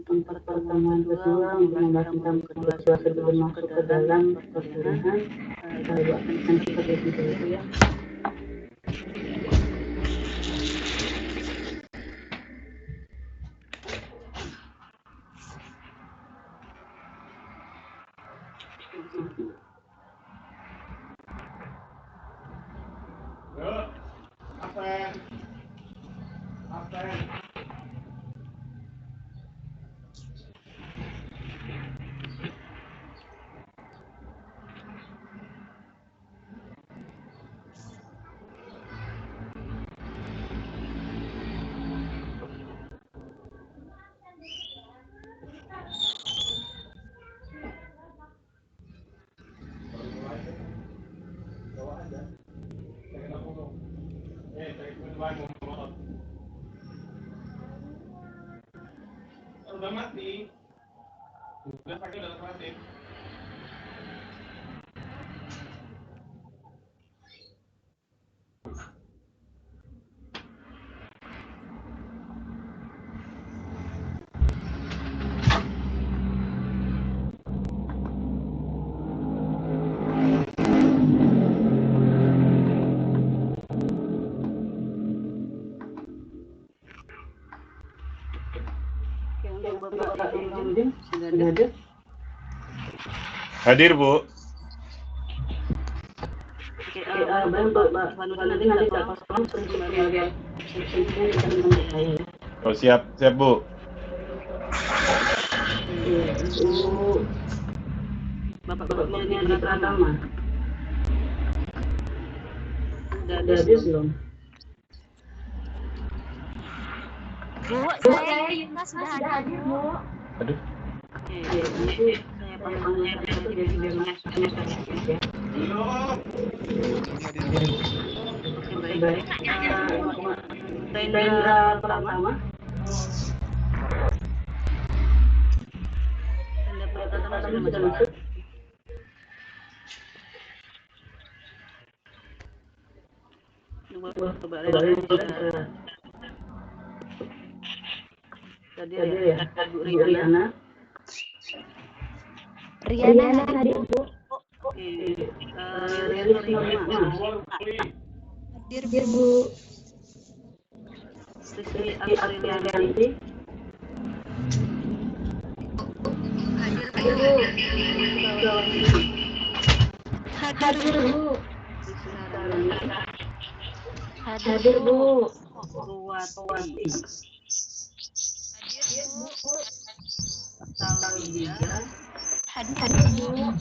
untuk pertemuan kedua untuk membahas tentang kedua sebelum masuk ke dalam perkuliahan. Ibu akan seperti itu ya. Udah mati. Udah pakai udah mati. Bapak Imam sudah ada? Hadir, Bu. Oke, Bapak Ivanuddin nanti nggak tolong kembali. Oh, siap, Bu. Ibu Bapak Murni Pratama. Sudah ada belum? Bu, saya Yunta sudah hadir, Bu. Aduh. Nanti saya panggil satu jadi biar masuk ya. Oke, baik. Rendra Pratama. Rendra Pratama sudah masuk. Coba tadi ya, Bu Riana. Riana hadir, Bu. Oke, Lilis Norma. Hadir, Bu. Sisi Aprilianti. Hadir, Bu. Hadir, Bu. Hadir, Bu. Ruwati. Hadir, Bu. Salawija. Hadir, Bu.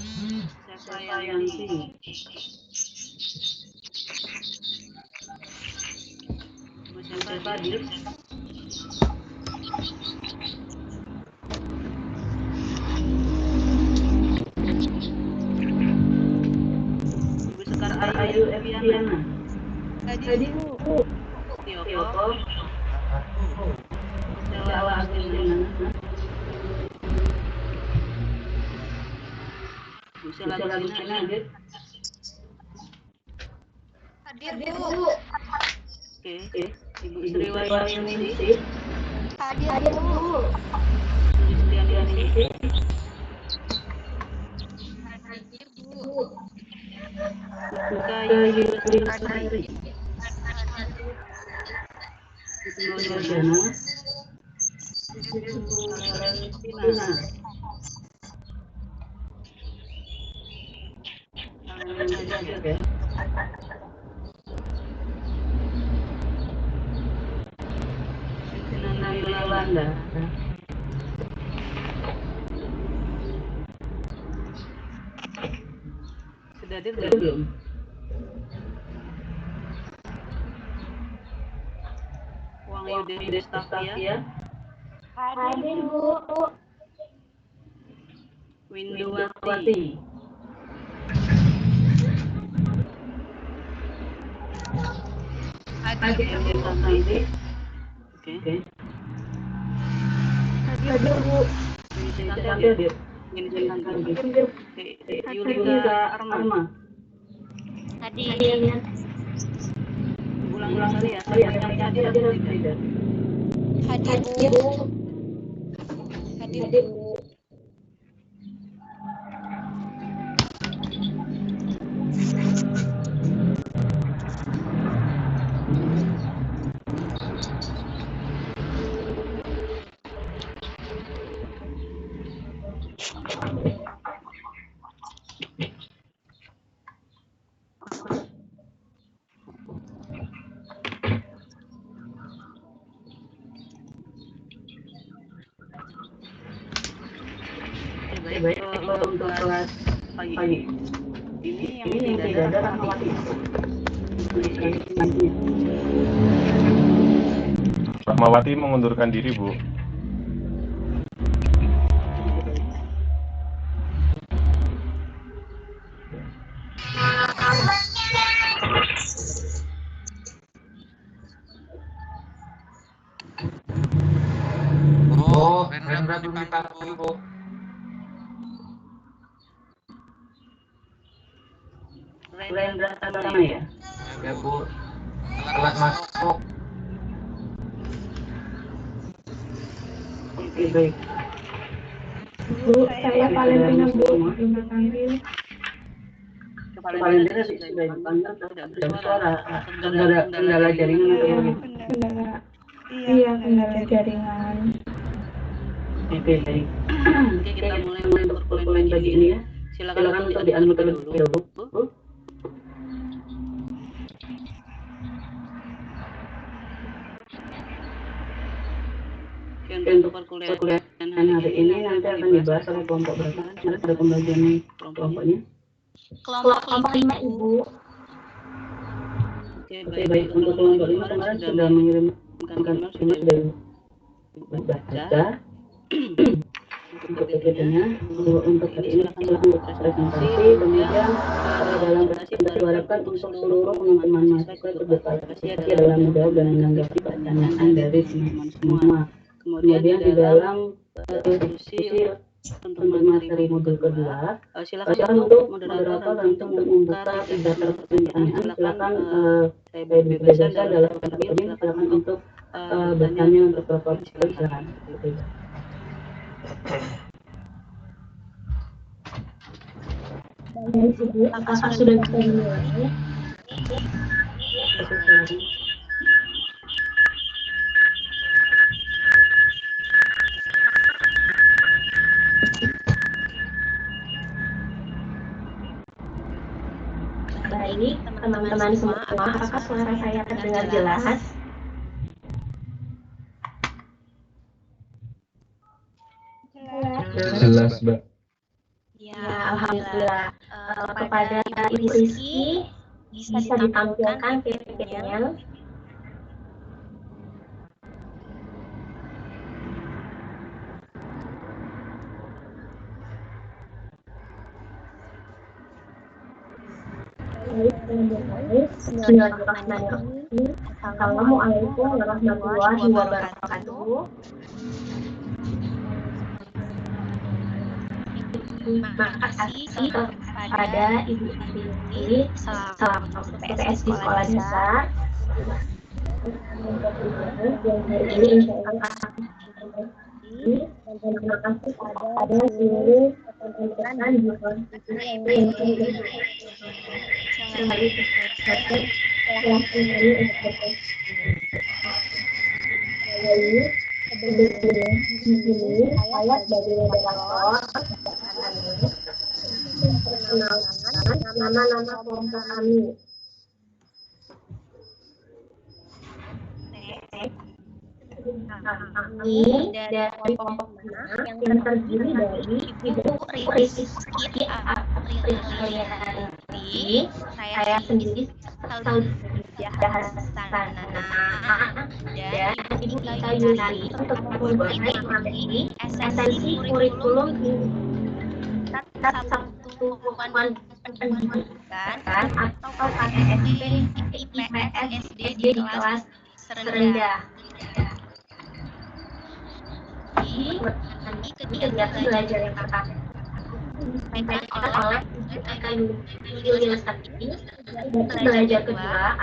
Sefayanti. Bu Sefa hadir. Bu Sekar Ayu Eviana. Hadir, Bu. Tioko. Jawa Agustina. Bu Sela Agustina hadir. Hadir, Bu. Oke, Ibu Sri Wahyuningsi. Hadir, Bu. Kristianingsi. Hadir, Bu. Kayu Lestari. Ibu Jana. Ibu Valentina. Hadir. Nabila Wanda. Sudah hadir belum? Wang Yudi Mustafa. Hadir, Bu. Winduwati. Hadir, Oke. Hadir, Bu. Hadir. Yulika Arma. Hadir. Ulang kali ya. Yang hadir atau tidak? Hadir, Bu. Bu. Baik, kalau untuk kelas pagi ini yang tidak ada Rahmawati. Rahmawati mengundurkan diri, Bu. Bu, Rendra belum dipanggil, Bu. Rendra sama ya? Ya, Bu. Telat masuk. Oke, baik. Bu, saya Valentina, Bu. Belum dipanggil. Valentina sudah dipanggil, tidak bersuara. Kendala jaringan atau bagaimana? Iya, kendala jaringan. Oke, baik. Oke, kita mulai perkuliahan pagi ini ya. Silakan untuk di-unmute terlebih dahulu, Bu. Untuk perkuliahan hari ini nanti akan dibahas oleh kelompok berapa? Nanti ada pembagian kelompoknya. Kelompok 5, Ibu. Oke, baik. Untuk kelompok 5 kemarin sudah mengirimkan email, sudah dibaca. Untuk kegiatannya, untuk hari ini silakan untuk presentasi, kemudian dalam presentasi diharapkan untuk seluruh teman-teman mahasiswa itu berpartisipasi dalam menjawab dan menanggapi pertanyaan dari teman-teman semua. Kemudian di dalam diskusi untuk materi modul kedua, silakan untuk moderator untuk membuka 3 pertanyaan. Silakan saya bebaskan dalam ini, silakan untuk bertanya untuk berpartisipasi, silakan. Apakah sudah bisa dimulai? Baik, teman-teman semua, apakah suara saya terdengar jelas? Jelas, Mbak. Ya, Alhamdulillah. Kepada Ibu Rizky, bisa ditampilkan PPT-nya. Bismillahirrahmanirrahim. Assalamualaikum warahmatullahi wabarakatuh. Terima kasih kepada Ibu Rizky selaku PPS di Sekolah Dasar. Ini insya Allah terima kasih kepada seluruh rekan di saya sebagai moderator nama-nama kelompok kami. Kami dari kelompok yang terdiri dari Ibu Rizky Aprilianti, saya sendiri Saudia Hasanah, dan Ibu Ika Yunari untuk memahami esensi kurikulum satu pendidikan atau KTSP IPS SD di kelas terendah. Di kegiatan belajar yang pertama disampaikan oleh belajar kedua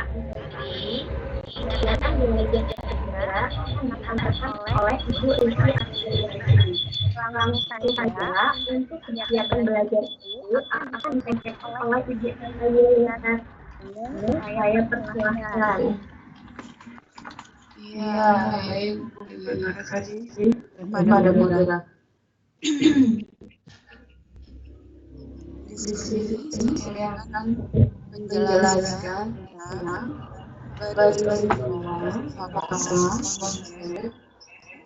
di kegiatan belajar kedua disampaikan oleh Ibu Rizky Aprilianti. langsung saja untuk kegiatan belajar itu akan dicek oleh ujian minat. Saya persilahkan. Iya, baik. Terima kasih kepada moderator. Di sini saya akan menjelaskan tentang baris konsep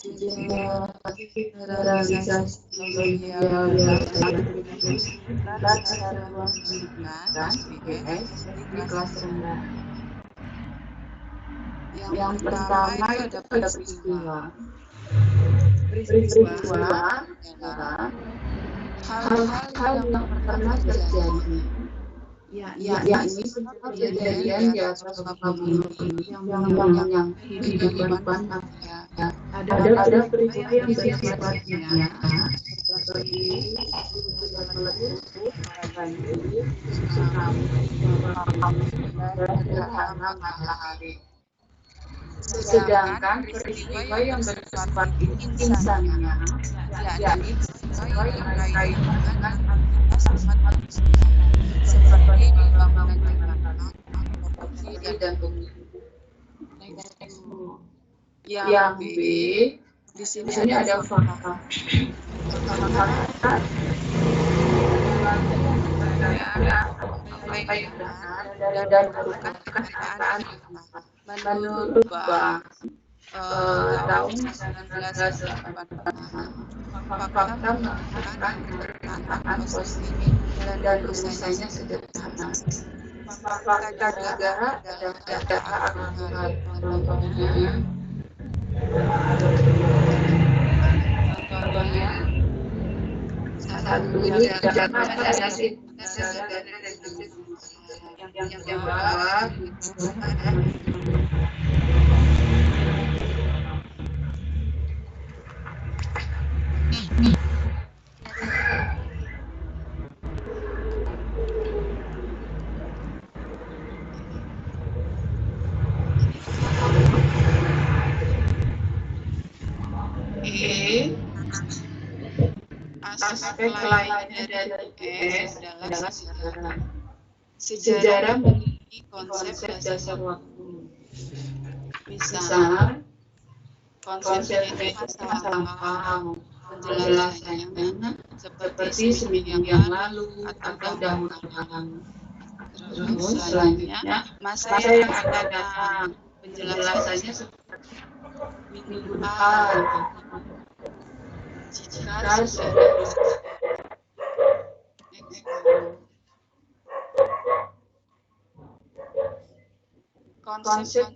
generalisasi secara ruang fisika (GPS) di kelas rendah. Yang pertama itu ada peristiwa. Peristiwa adalah hal-hal yang pernah terjadi, yakni kejadian di atas muka bumi yang kehidupan manusia. Ada peristiwa yang bersifat nyata seperti banjir, tsunami, dan gerhana matahari. Sedangkan peristiwa yang bersifat insania, yakni peristiwa yang berkaitan dengan aktivitas manusia, seperti pembangunan jembatan, korupsi, dan pemilu. Yang B, di sini ada fakta. Dan merupakan kenyataan menurut Bank tahun 1988. Fakta mengatakan pernyataan positif dan rumusannya sederhana. Fakta negara adalah data akurat. Contohnya satu ini data asing yang kedua aspek lainnya dari GPS adalah sejarah. Sejarah memiliki konsep dasar waktu. Misal, konsep itu salah paham penjelasannya seperti seminggu yang lalu atau dahulu. Terus selanjutnya masa yang akan datang penjelasannya seperti minggu depan. Jika sudah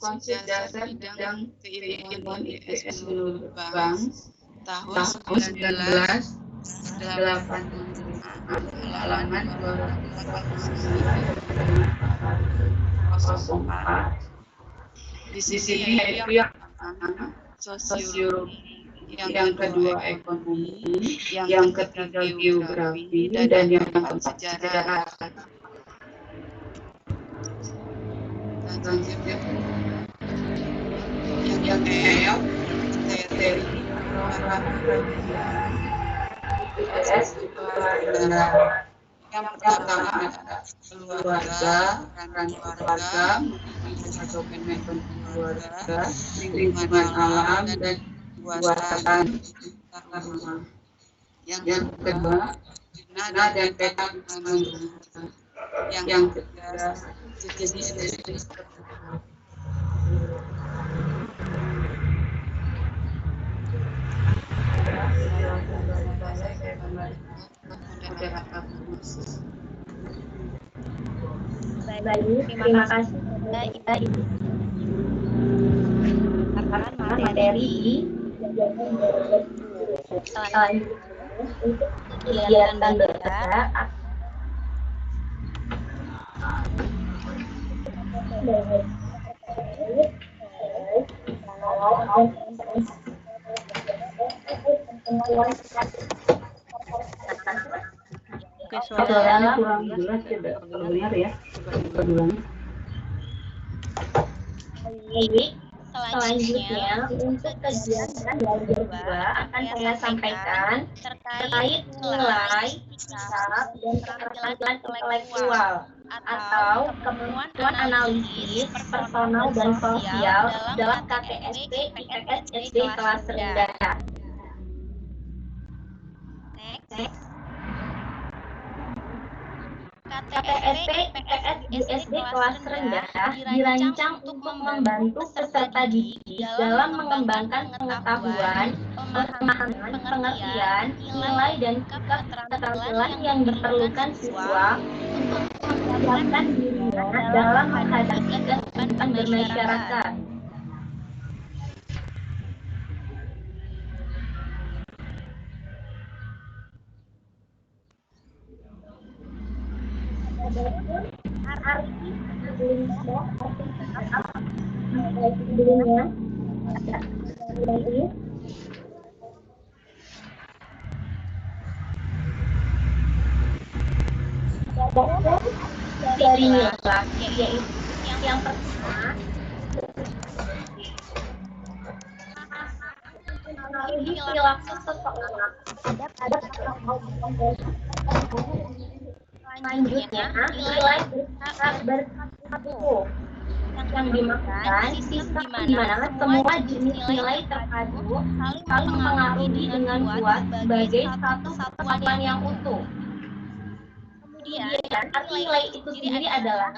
konsep dasar bidang keilmuan IPS menurut Bank tahun 1985 halaman 204. Di sini yaitu yang pertama sosiologi, yang kedua ekonomi, yang ketiga geografi, dan yang keempat sejarah. Selanjutnya yang ketiga materi IPS juga ada. Yang pertama ada keluarga, peran keluarga, manajemen keluarga, lingkungan alam, dan buatan. Yang kedua guna dan peta lingkungan. Yang ketiga jenis dari Baik, terima kasih kepada Ibu. Materi untuk kegiatan belajar Oke, suaranya kurang jelas ya, kalau dengar ya. Coba diulang. Selanjutnya, untuk kegiatan belajar 2 akan saya sampaikan terkait nilai, sikap, dan keterampilan intelektual atau kemampuan analisis personal dan sosial dalam KTSP IPS SD kelas rendah. Next. KTSP IPS SD kelas rendah dirancang untuk membantu peserta didik dalam mengembangkan pengetahuan, pemahaman, pengertian, nilai, dan sikap keterampilan yang diperlukan siswa untuk mempersiapkan dirinya dalam menghadapi kehidupan bermasyarakat. Arti sebelumnya dari nilai, yaitu yang pertama mengenali perilaku seseorang. Selanjutnya, nilai bersatu yang dimaksudkan sistem di mana semua jenis nilai terpadu saling mempengaruhi dengan kuat sebagai satu kesatuan yang utuh. Kemudian, arti nilai itu sendiri adalah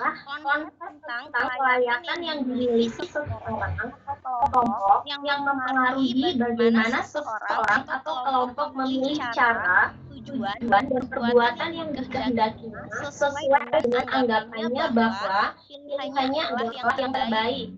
konsep tentang kelayakan yang dimiliki seseorang atau kelompok yang mempengaruhi bagaimana seseorang atau kelompok memilih cara, tujuan, dan perbuatan yang dikehendakinya sesuai dengan anggapannya bahwa pilihannya adalah yang terbaik.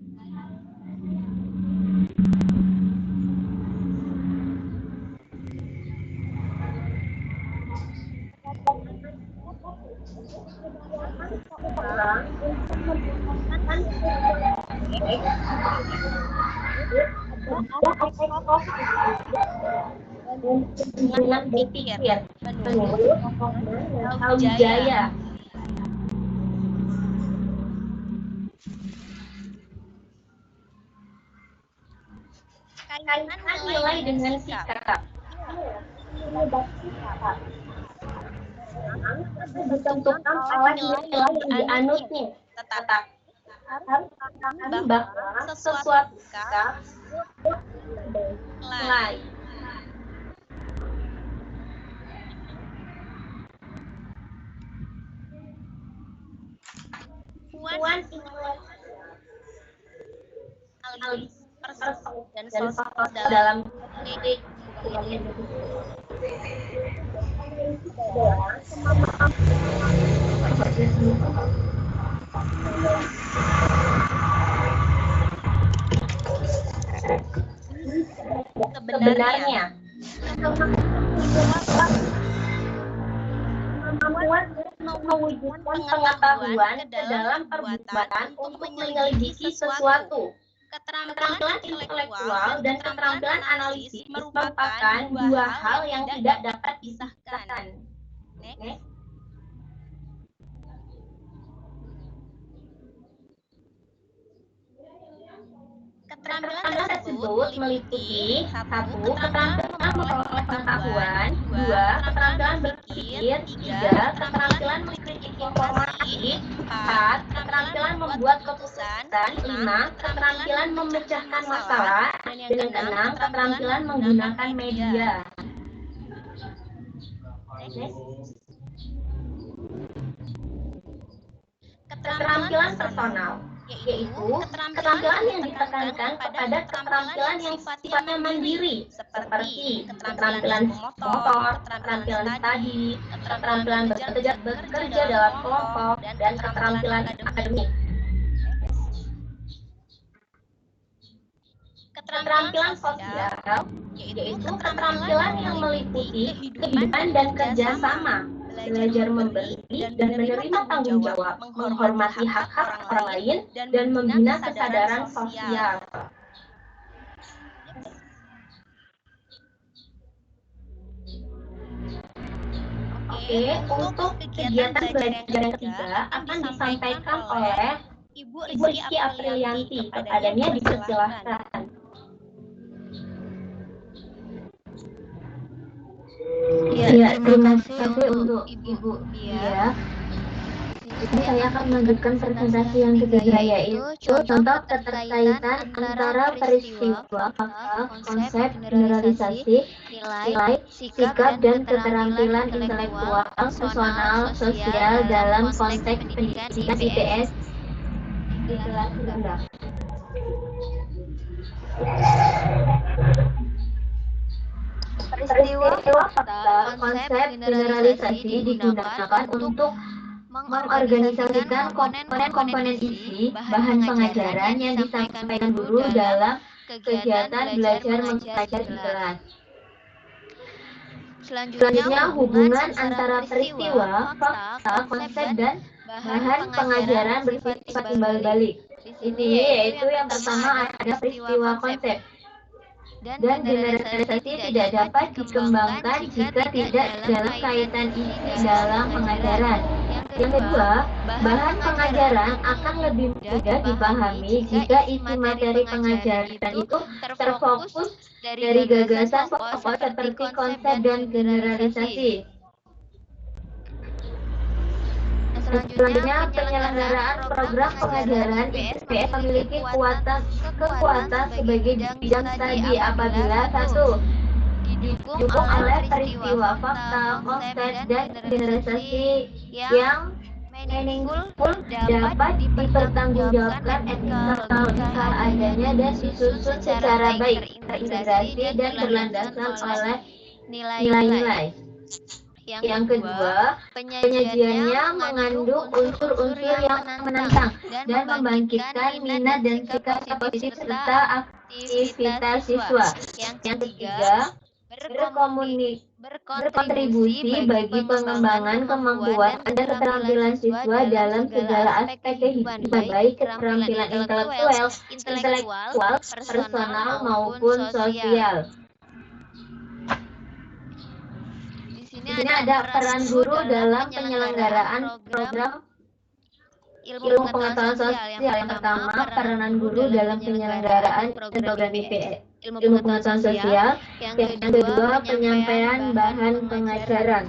Dengan berpikir menurut Brawijaya. Kaitkan nilai dengan sikap. Ditentukan oleh nilai yang dianutnya, tetapi bahwa sesuatu sikap nilai. Puan dan sosial dalam sebenarnya kemampuan mewujudkan pengetahuan ke dalam perbuatan untuk menyelidiki sesuatu. Keterampilan intelektual dan keterampilan analisis merupakan dua hal yang tidak dapat dipisahkan. Next. Keterampilan tersebut meliputi 1. Keterampilan memperoleh pengetahuan, 2. Keterampilan berpikir, 3. Keterampilan mengkritik informasi, 4. Keterampilan membuat keputusan, 5. Keterampilan memecahkan masalah, dan 6. Keterampilan menggunakan media. Keterampilan personal, yaitu keterampilan yang ditekankan kepada keterampilan yang sifatnya mandiri, seperti keterampilan motor, keterampilan tadi, keterampilan bekerja dalam kelompok, dan keterampilan akademik. Keterampilan sosial, yaitu keterampilan yang meliputi kehidupan dan kerjasama, belajar memberi dan menerima tanggung jawab, menghormati hak-hak orang lain, dan membina kesadaran sosial. Oke, untuk kegiatan belajar yang ketiga akan disampaikan oleh Ibu Rizky Aprilianti. Kepadanya dipersilahkan. Ya, terima kasih untuk Ibu Bia. Ini saya akan melanjutkan presentasi yang ketiga, yaitu contoh keterkaitan antara peristiwa, fakta, konsep, generalisasi, nilai, sikap, dan keterampilan intelektual, personal, sosial dalam konteks pendidikan IPS di kelas rendah. Peristiwa, fakta, konsep, generalisasi digunakan untuk mengorganisasikan komponen-komponen isi bahan pengajaran yang disampaikan guru dalam kegiatan belajar mengajar di kelas. Selanjutnya, hubungan antara peristiwa, fakta, konsep, dan bahan pengajaran bersifat timbal balik. Di sini yaitu yang pertama ada peristiwa konsep. Dan generalisasi tidak dapat dikembangkan jika tidak dalam kaitan isi dalam pengajaran. Yang kedua, bahan pengajaran akan lebih mudah dipahami jika isi materi pengajaran itu terfokus dari gagasan pokok seperti konsep dan generalisasi. Selanjutnya, penyelenggaraan program pengajaran IPS memiliki kekuatan sebagai bidang studi apabila satu, didukung oleh peristiwa, fakta, konsep, dan generalisasi yang meaningful dapat dipertanggungjawabkan etika adanya dan disusun secara baik, terintegrasi dan berlandaskan oleh nilai-nilai. Yang kedua, penyajiannya mengandung unsur-unsur yang menantang dan membangkitkan minat dan sikap positif serta aktivitas siswa. Yang ketiga, berkontribusi bagi pengembangan kemampuan dan keterampilan siswa dalam segala aspek kehidupan, baik keterampilan intelektual, personal maupun sosial. Di sini ada peran guru dalam penyelenggaraan program ilmu pengetahuan sosial. Yang pertama, peranan guru dalam penyelenggaraan program IPS ilmu pengetahuan sosial. Yang kedua, penyampaian bahan pengajaran.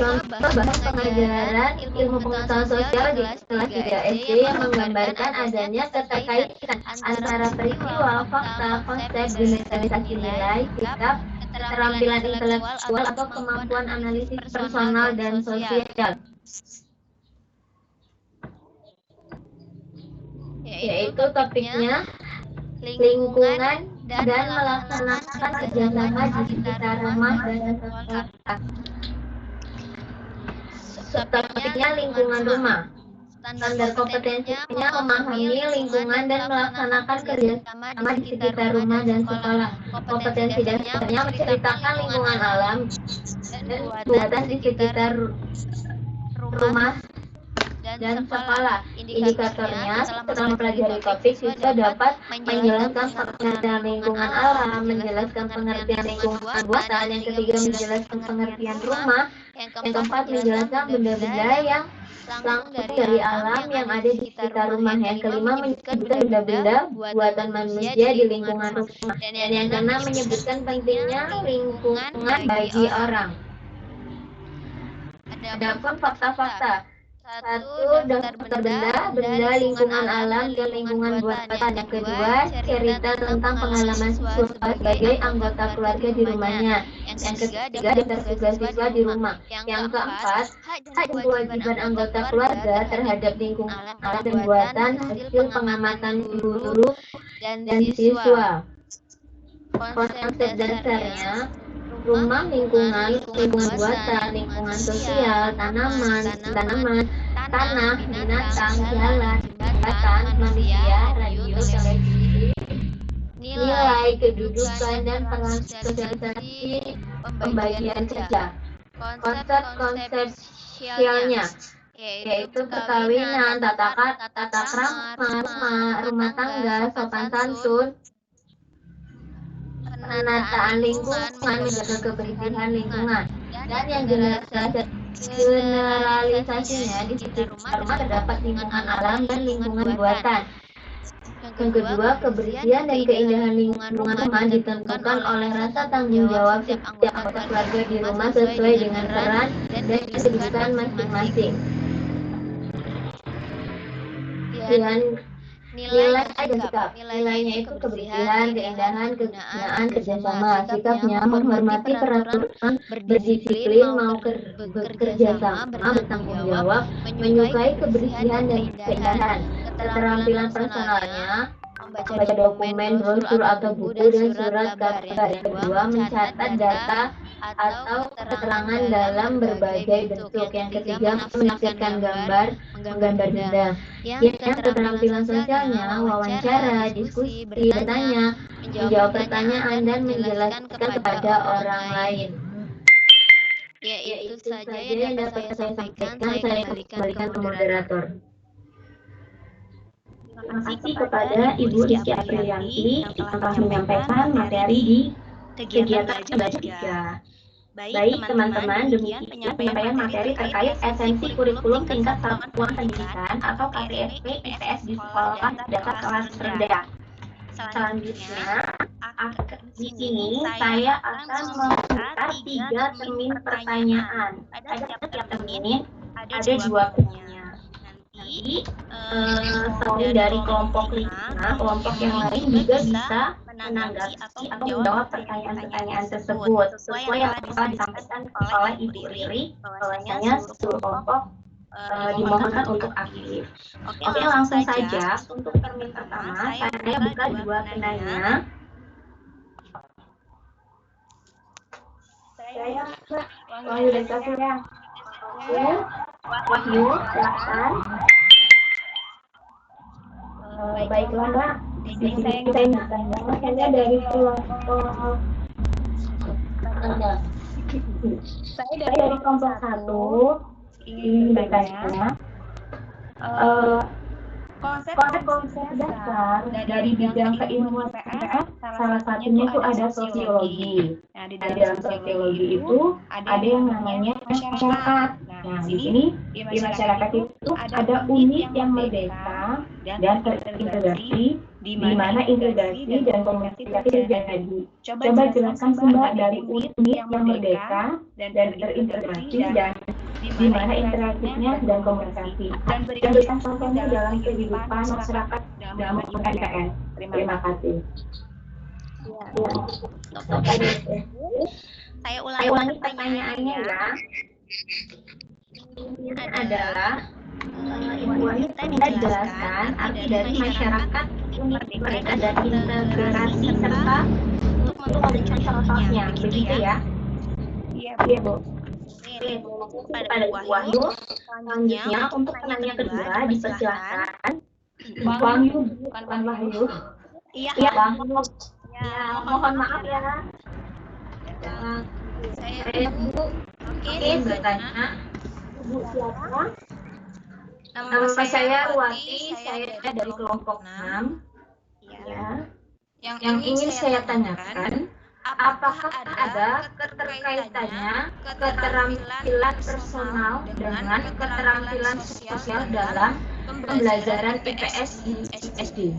Contoh bahan pengajaran ilmu pengetahuan sosial di kelas 3 SD yang menggambarkan adanya keterkaitan antara peristiwa, fakta, konsep, generalisasi nilai, sikap, keterampilan intelektual atau kemampuan analisis personal dan sosial. Yaitu topiknya lingkungan dan melaksanakan kerjasama di sekitar rumah dan sekolah. Subtopiknya lingkungan rumah. Standar kompetensinya memahami lingkungan dan melaksanakan kerjasama di sekitar rumah dan sekolah. Kompetensi dasarnya menceritakan lingkungan alam dan buatan di sekitar rumah dan sekolah. Indikatornya, setelah mempelajari topik, siswa dapat menjelaskan pengertian lingkungan alam, menjelaskan pengertian lingkungan buatan, yang ketiga menjelaskan pengertian rumah, yang keempat menjelaskan benda-benda yang langsung dari alam yang ada di sekitar rumah, yang kelima menyebutkan benda-benda buatan manusia di lingkungan rumah, dan yang keenam menyebutkan pentingnya lingkungan bagi orang. Adapun fakta-fakta. 1. Daftar benda lingkungan alam dan lingkungan buatan. Yang kedua, cerita tentang pengalaman siswa sebagai anggota keluarga di rumahnya. Yang ketiga, daftar tugas siswa di rumah. Yang keempat, hak dan kewajiban anggota keluarga terhadap lingkungan alam dan buatan hasil pengamatan guru dan siswa. Konsep dasarnya, rumah, lingkungan buatan, lingkungan sosial, tanaman, tanah, binatang, jalan, jembatan, manusia, radio, televisi, nilai, kedudukan, dan peran sosialisasi pembagian kerja. Konsep sosialnya, yaitu perkawinan, tata krama, rumah tangga, sopan santun, penataan lingkungan, menjaga kebersihan lingkungan. Dan yang generalisasinya di sekitar rumah terdapat lingkungan alam dan lingkungan buatan. Yang kedua, kebersihan dan keindahan lingkungan rumah ditentukan oleh rasa tanggung jawab setiap anggota keluarga di rumah sesuai dengan peran dan kedudukan masing-masing. Dan nilai dan sikap. Nilainya itu kebersihan, keindahan, kegunaan, kerjasama. Sikapnya menghormati peraturan, berdisiplin, mau bekerja sama, bertanggung jawab, menyukai kebersihan dan keindahan. Keterampilan personalnya membaca dokumen, brosur atau buku dan surat kabar. Yang kedua, mencatat data atau keterangan dalam berbagai bentuk. Yang ketiga, menafsirkan gambar, menggambar benda. Yang keterampilan sosialnya, wawancara, diskusi, bertanya, menjawab pertanyaan, dan menjelaskan kepada orang lain. Ya, itu saja yang dapat saya sampaikan. Saya kembalikan ke moderator. Terima kasih kepada Ibu Rizky Aprilianti yang telah menyampaikan materi di kegiatan belajar 3. Baik teman-teman, demikian penyampaian materi terkait esensi kurikulum tingkat satuan pendidikan atau KTSP IPS di sekolah dasar kelas rendah. Selanjutnya, di sini saya akan membuka 3 termin pertanyaan. Pada setiap termin ada 2 pertanyaan. Nanti selain dari kelompok 5, kelompok yang lain juga bisa menanggapi atau menjawab pertanyaan-pertanyaan tersebut sesuai yang telah disampaikan oleh Ibu Riri, bahwasanya seluruh kelompok dimohonkan untuk aktif. Oke, langsung saja untuk termin pertama saya buka 2 penanya. Saya Wahyu Desafia. Wahyu, silakan. Baiklah Mbak, di sini saya bertanya, saya dari kelompok saya dari kelompok 1 ingin bertanya konsep dasar dari bidang keilmuan IPS, salah satunya itu ada sosiologi. Nah, di dalam sosiologi itu ada yang namanya masyarakat. Nah, di sini di masyarakat itu ada unit yang merdeka dan terintegrasi, di mana integrasi dan komunikasi terjadi. Coba jelaskan Mbak dari unit yang merdeka dan terintegrasi dan di mana interaksinya dan komunikasi. Dan berikan contohnya dalam kehidupan masyarakat dalam IPS. Terima kasih. Saya ulangi pertanyaannya ya. Ini adalah Ibu Wanita dijelaskan arti dari masyarakat, unit merdeka dan integrasi serta untuk memberikan contohnya, begitu ya? Iya Bu. Pada Wahyu, selanjutnya untuk penanya kedua dipersilakan. Wahyu, bukan Wahyu. Iya Wahyu. Ya, mohon maaf ya. Saya Bu. Oke, bertanya. Bu siapa? Nama saya Ruwati, saya dari kelompok 6. Ya. Yang ingin saya tanyakan, apakah ada keterkaitannya keterampilan personal dengan keterampilan sosial dalam pembelajaran IPS di SD?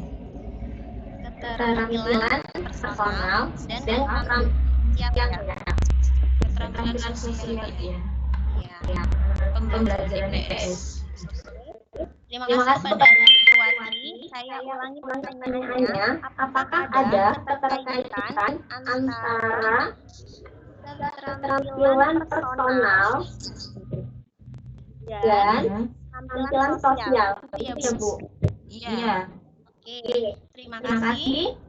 Keterampilan personal dan keterampilan sosial ya. Pembelajaran IPS. Terima kasih kepada Ibu Wati. Saya ulangi pertanyaannya, apakah ada keterkaitan antara keterampilan personal dan keterampilan sosial? Iya Bu. Iya. Oke. Terima kasih.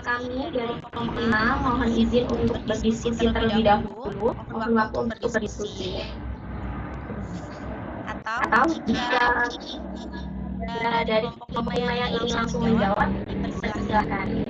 Kami dari kelompok 5 mohon izin untuk berdiskusi terlebih dahulu. Mohon waktu untuk berdiskusi. Atau jika dari kelompok 5 yang ingin langsung menjawab, silakan.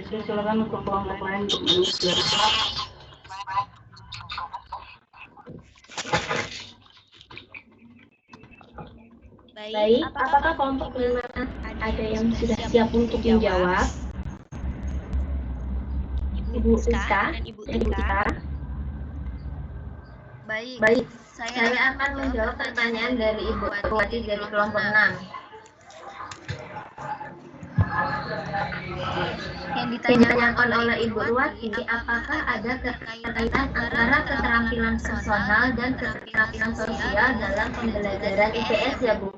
silakan untuk kelompok lain untuk manusia. Baik, apakah kelompok 5 ada yang sudah siap untuk menjawab? Ibu Rizka dan Ibu Tika. Baik, saya akan menjawab pertanyaan dari Ibu Tuwati dari kelompok 6. Yang ditanyakan oleh Ibu Tuwati, apakah ada keterkaitan antara keterampilan personal dan keterampilan sosial dalam pembelajaran IPS ya Bu?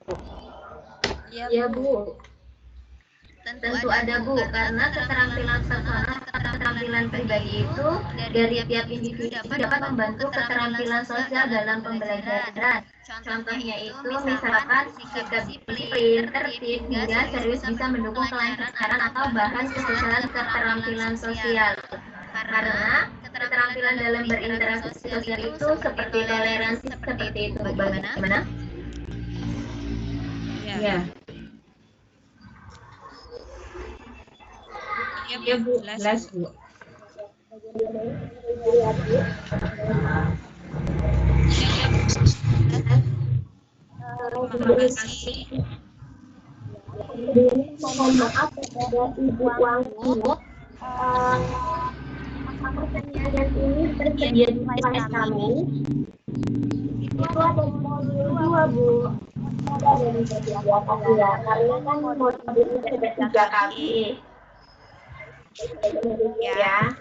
Ya Bu. Tentu ada Bu, karena keterampilan personal, keterampilan pribadi itu dari tiap individu dapat membantu keterampilan sosial dalam pembelajaran. Contohnya itu misalkan sikap disiplin, tertib, hingga serius bisa mendukung kelancaran atau bahan kesuksesan keterampilan sosial. Karena keterampilan dalam berinteraksi sosial itu seperti toleransi seperti itu. Bagaimana? Ya. Ya Bu, jelas Bu. Terima kasih. Mohon maaf kepada Ibu Wangku. Pertanyaan ini tersedia di slide kami. Itu ada dua Bu. Ya, karena kan modul ini ada 3 kali. Ya.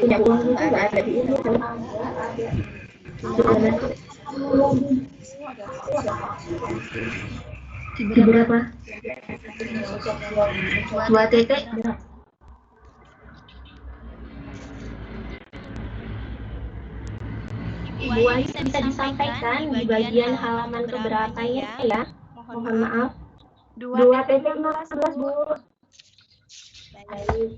Punya uang itu nggak ada di ini. Di berapa? 2 titik. Ibu Wahyu bisa disampaikan di bagian halaman keberapa ya? Mohon maaf. 2.16 Bu. Baik.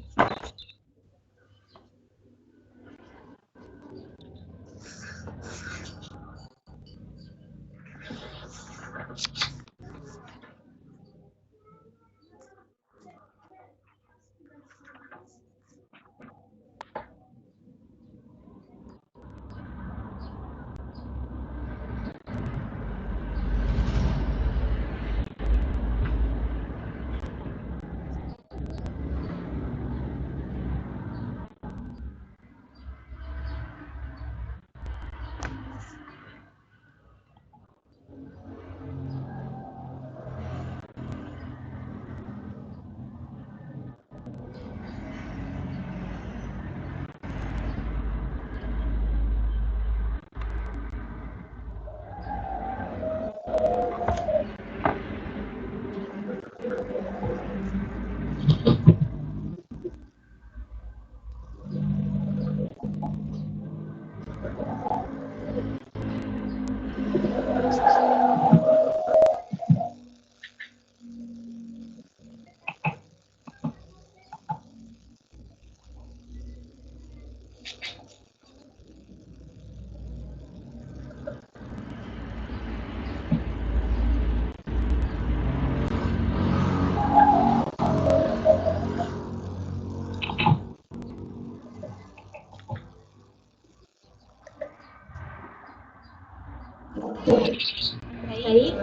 Baik.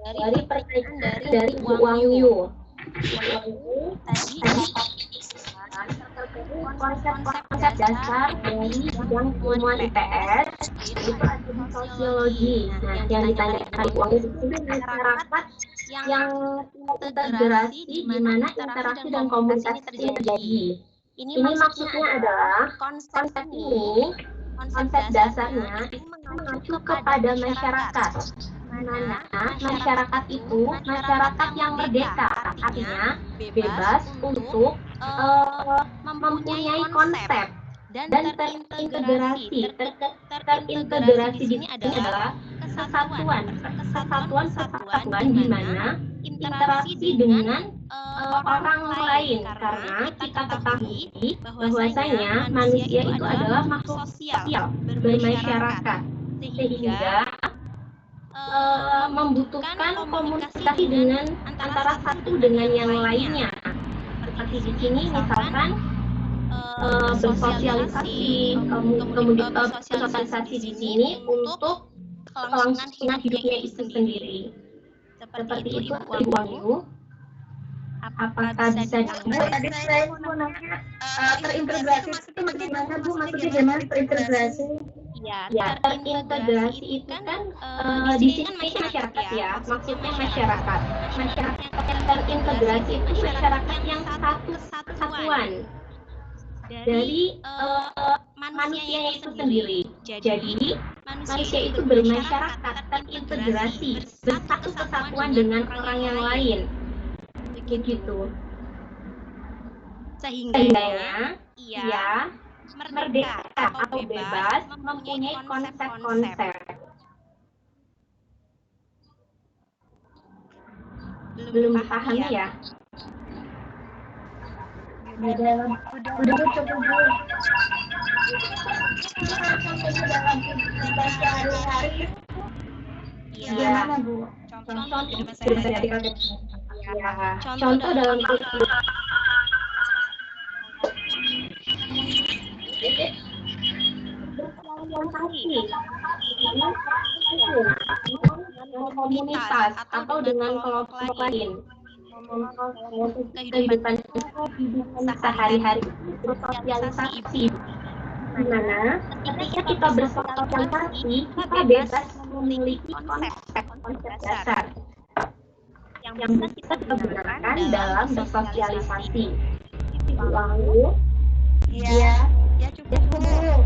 Dari pertanyaan dari Bu Wahyu. Konsep dasar dari bidang ilmuwan IPS itu ada di sosiologi. Nah, yang ditanyakan Bu Wahyu itu masyarakat yang integrasi di mana interaksi dan komunikasi terjadi. Ini maksudnya adalah konsep ini, konsep dasarnya itu mengacu kepada masyarakat. Mana masyarakat itu masyarakat yang merdeka, artinya bebas untuk mempunyai konsep dan terintegrasi. Terintegrasi di sini adalah kesatuan di mana interaksi dengan orang lain, karena kita ketahui bahwasanya manusia itu adalah makhluk sosial bermasyarakat, sehingga membutuhkan komunikasi dengan antara satu dengan yang lainnya. Seperti di sini misalkan bersosialisasi, kemudian bersosialisasi di sini untuk kelangsungan hidupnya itu sendiri. Seperti itu Ibu Wahyu. Apakah bisa diambil? Tadi saya mau nanya, terintegrasi itu bagaimana Bu? Maksudnya gimana terintegrasi? Ya, terintegrasi itu kan di sini kan masyarakat ya, maksudnya masyarakat. Masyarakat yang terintegrasi itu masyarakat yang satu kesatuan dari manusia itu sendiri. Jadi manusia itu bermasyarakat, terintegrasi, bersatu kesatuan dengan orang yang lain. Begitu. Sehingga ia merdeka atau bebas mempunyai konsep-konsep. Belum paham ya? Udah cukup Bu. Sehari-hari gimana Bu? Contoh dalam komunitas atau dengan kelompok lain. Kehidupan sehari-hari bersosialisasi, di mana ketika kita bersosialisasi kita bebas memiliki konsep dasar yang bisa kita gunakan dalam bersosialisasi. Lalu, ya cukup.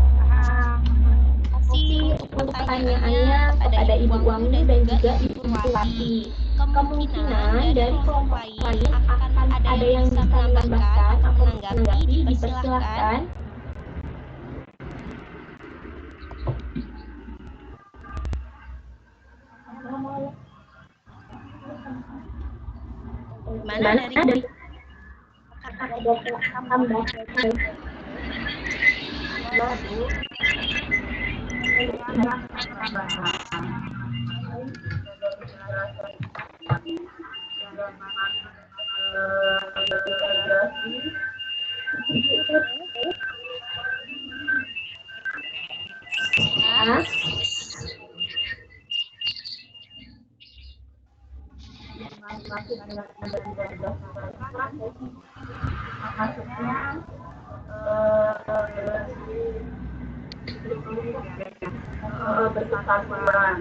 Kasih untuk pertanyaannya kepada Ibu Wahyu dan juga Ibu Wati. Kemungkinan dari kelompok lain akan ada yang bisa menambahkan atau menanggapi, dipersilahkan. Mana dari bersatuan.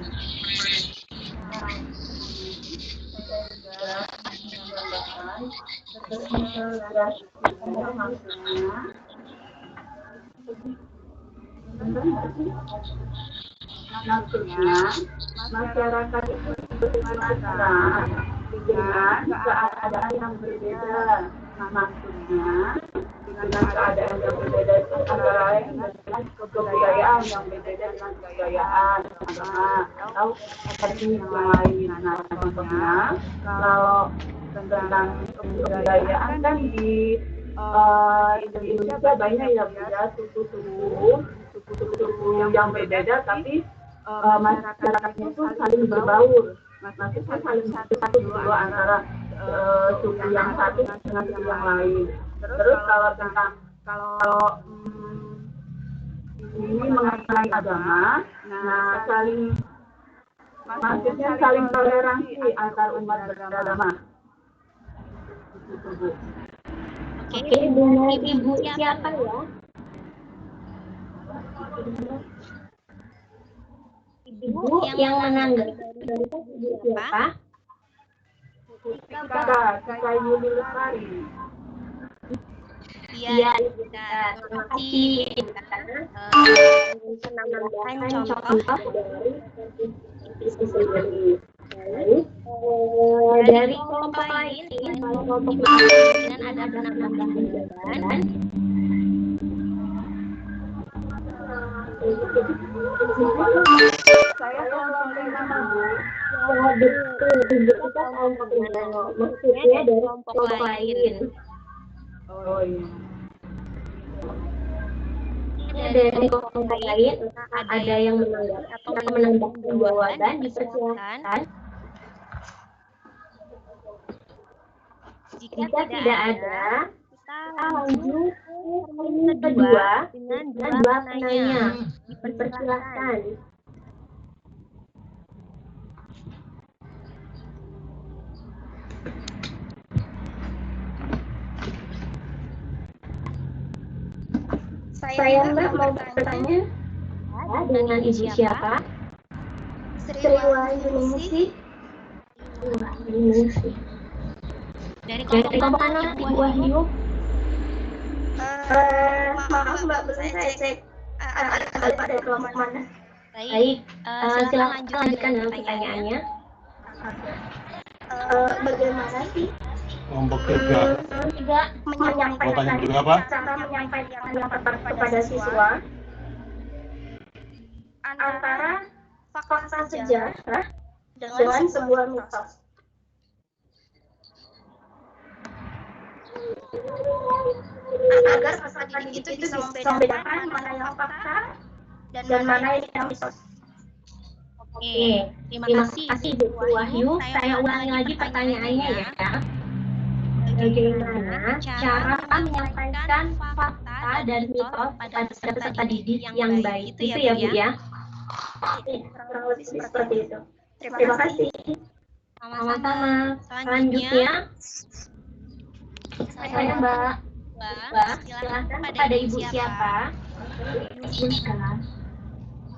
Maksudnya masyarakat itu bermasalah dengan keadaan yang berbeda. Maksudnya dengan keadaan yang berbeda itu antara lain dengan kebudayaan yang berbeda dengan kebudayaan agama atau etnis yang lain. Nah, contohnya kalau tentang kebudayaan kan di Indonesia banyak ya suku-suku yang berbeda, tapi masyarakatnya itu saling berbaur, maksudnya saling satu dua antara suku yang satu dengan suku yang lain. Terus kalau ini mengenai agama, nah maksudnya saling toleransi antar umat beragama. Oke, dengan Ibu siapa ya? Ibu yang menanggapi dari siapa? Kak Yuli Lestari. Iya, Ibu. Terima kasih. Menambahkan contoh dari kelompok lain, kalau kelompok lain ada penambahan jawaban. Saya kelompok nama Bu. Betul, kita kelompok maksudnya dari kelompok lain. Oh iya. dari kelompok lain ada yang menanggapi atau menambahkan jawaban, dipersilakan. Jika tidak ada, kita lanjut ke kedua dengan dua penanya. Dipersilakan. Saya Mbak mau bertanya dengan Ibu siapa? Sri Wahyuningsih. Dari kelompok mana Ibu Wahyu? Maaf Mbak, saya cek ada dari kelompok mana. Baik, silakan lanjutkan dengan pertanyaannya. Bagaimana sih Kelompok 3. menyampaikan cara menyampaikan kepada siswa antara fakta sejarah dengan sebuah mitos. Agar peserta didik itu bisa membedakan mana yang fakta dan mana yang mitos. Oke, terima kasih Bu Wahyu. Saya ulangi lagi pertanyaannya ya. Bagaimana cara menyampaikan fakta dan mitos pada peserta didik yang baik itu ya Bu ya? Kurang lebih seperti itu. Terima kasih. Sama-sama. Selanjutnya, saya Mbak. Silakan pada Ibu siapa?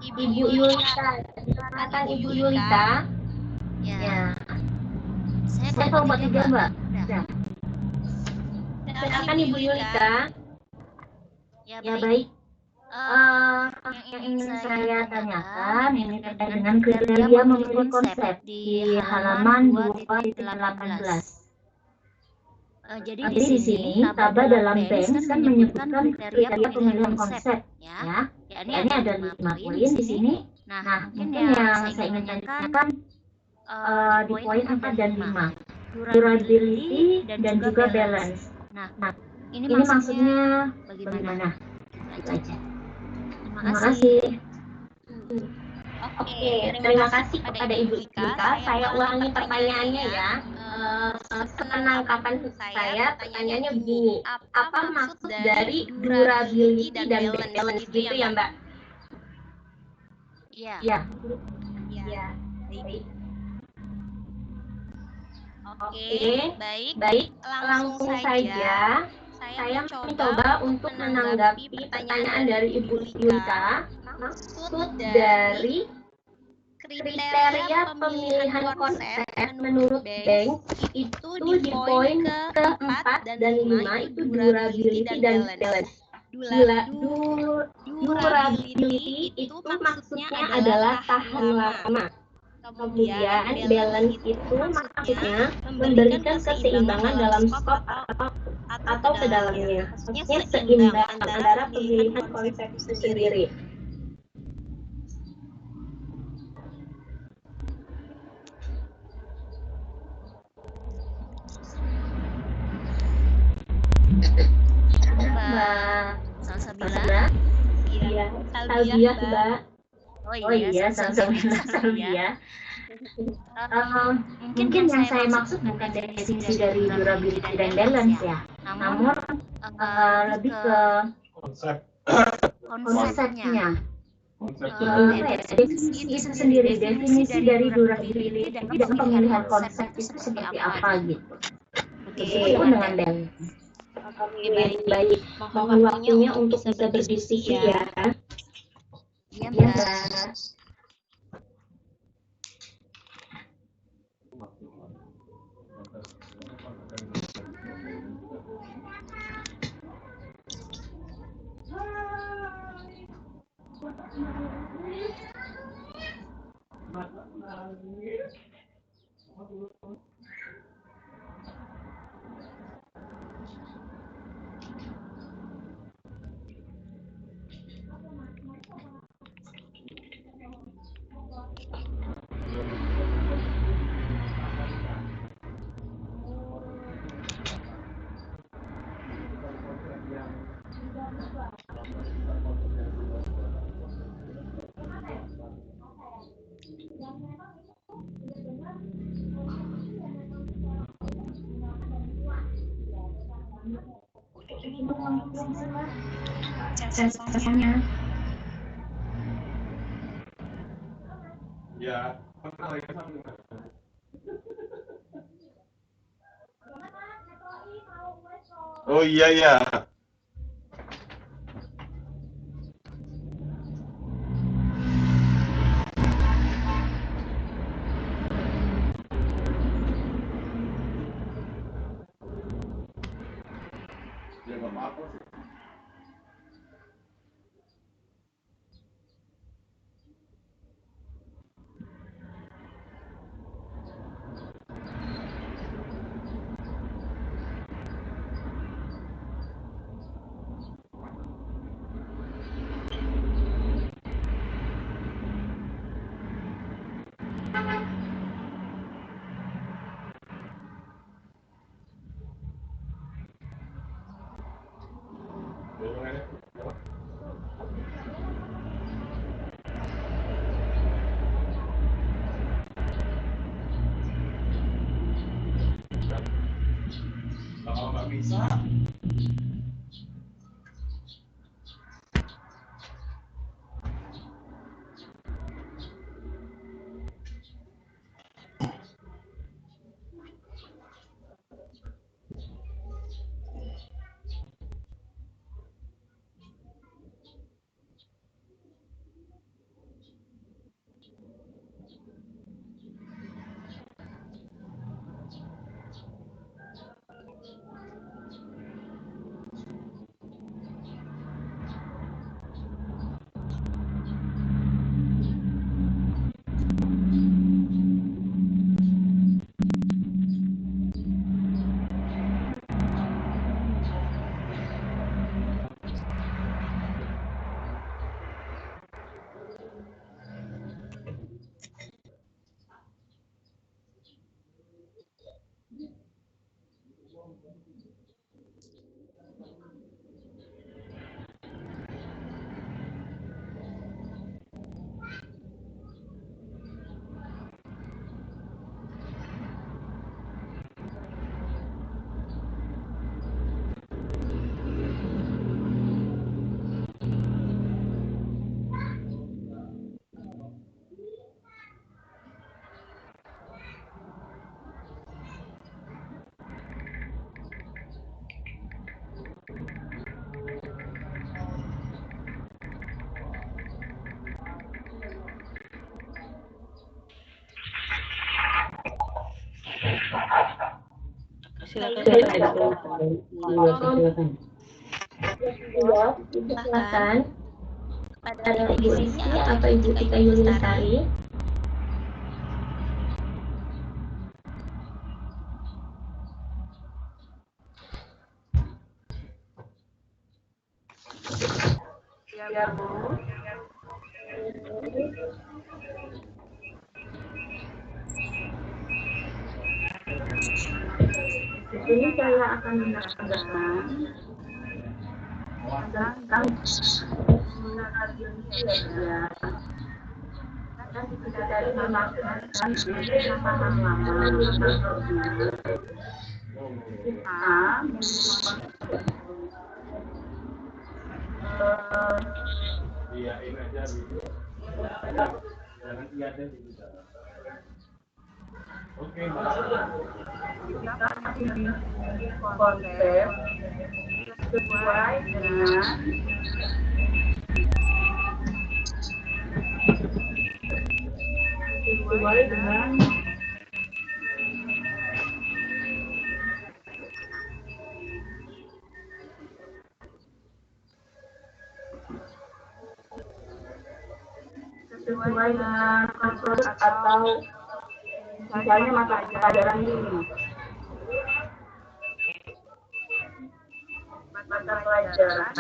Ibu Yulita. Silakan Ibu Yulita. Ya. Saya kelompok 3 Mbak. Silakan Ibu Yulita. Ya baik. Yang ingin saya tanyakan ini terkait dengan kriteria memilih konsep di halaman 2.18. Jadi di sini Taba dalam BENS kan menyebutkan kriteria pemilihan konsep ya. Ini ada 5 poin di sini. Nah, mungkin yang saya ingin tanyakan di poin 4 dan 5. Durability dan juga balance. Nah, ini maksudnya bagaimana? Itu aja. Terima kasih. Oke, terima kasih kepada Ibu Ika. Saya ulangi pertanyaannya ya. Penangkapan saya, pertanyaannya begini. Apa maksud dari durability dan balance gitu ya Mbak? Iya. Iya. Oke, baik. Langsung saja. Saya mencoba untuk menanggapi pertanyaan dari Ibu Yulita. Maksud dari kriteria pemilihan konsep menurut BENS itu di poin ke-4 dan 5 itu durability dan balance. Durability itu maksudnya adalah tahan lama. Kemudian balance itu maksudnya memberikan keseimbangan dalam skop atau ke dalamnya. Maksudnya seimbang antara pemilihan konsep itu sendiri. Mbak Salsabila. Iya, Salbiah Mbak. Oh iya, Salsabila. Mungkin yang saya maksud bukan definisi dari durability dan balance ya, namun lebih ke konsepnya. Definisi itu sendiri, definisi dari durability dan pemilihan konsep itu seperti apa gitu. Itu dengan balance. Oke, baik. Mohon waktunya untuk bisa berdiskusi ya. Iya, Mbak. Sesanya. Ya. Oh iya ya. Ya nggak apa-apa sih. Kalau nggak bisa, Silakan. Silakan. Silakan. Ada Ibu Rizky atau Ibu Tika Yulisari. Ya, Bu. Di sini saya akan menjelaskan tentang menggunakan ya. Dan tidak dari melakukan paham lama iyain aja gitu. Jangan iya deh gitu. Oke, konsep sesuai dengan konstruksi atau misalnya mata pelajaran ini. Mata pelajaran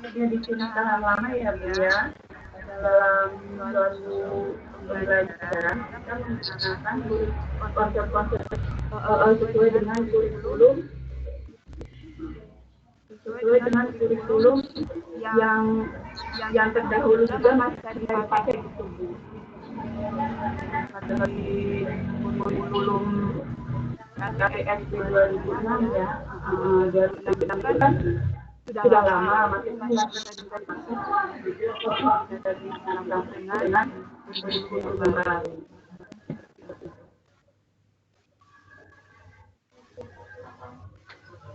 sudah diceritakan lama ya Bu ya, dalam suatu pembelajaran kita menggunakan konsep-konsep sesuai dengan kurikulum yang terdahulu juga masih dipakai gitu Bu. Dari kurikulum KPS 2006 ya, dari kita kan sudah lama, masih bisa dipakai dengan kurikulum baru.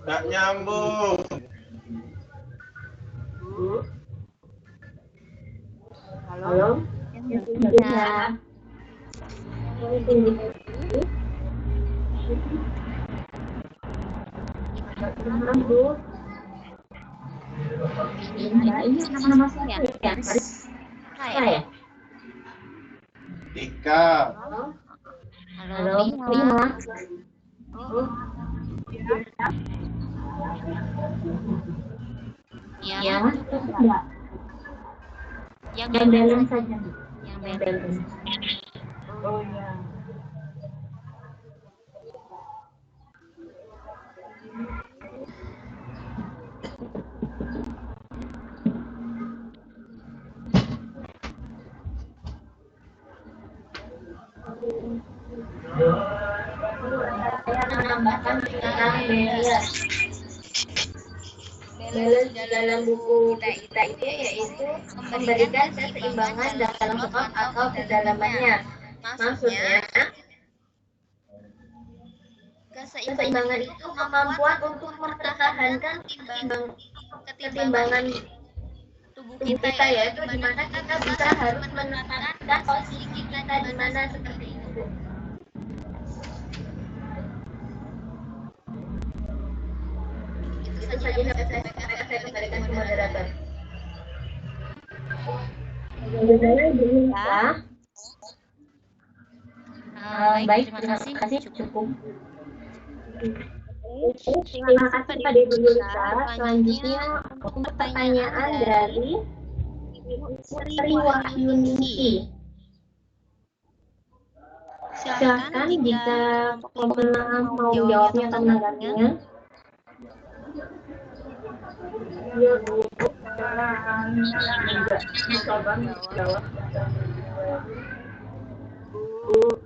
Nggak nyambung. Bu. Halo? Ya. Kedengeran Bu? Ini nama saya ya. Saya. Tika. Halo, Bima. Ya, Ya, enggak. yang Yang dalam saja. yang Yang beda. dalam. Oh ya. Saya menambahkan tentang balance di dalam buku kita itu yaitu memberikan keseimbangan dalam skop atau kedalamannya. Maksudnya, keseimbangan itu kemampuan untuk mempertahankan ketimbangan tubuh kita, yaitu di mana kita bisa harus menempatkan posisi kita di mana seperti itu. Itu saja yang saya kembalikan ke moderator. Baik, terima kasih. Cukup. Terima kasih pada Ibu Yulita. Selanjutnya untuk pertanyaan dari Sri Wahyuningsi. Silakan jika kelompok menengah mau jawabnya atau menanggapinya. Iya Bu, saya akan mencoba menjawab. Bu,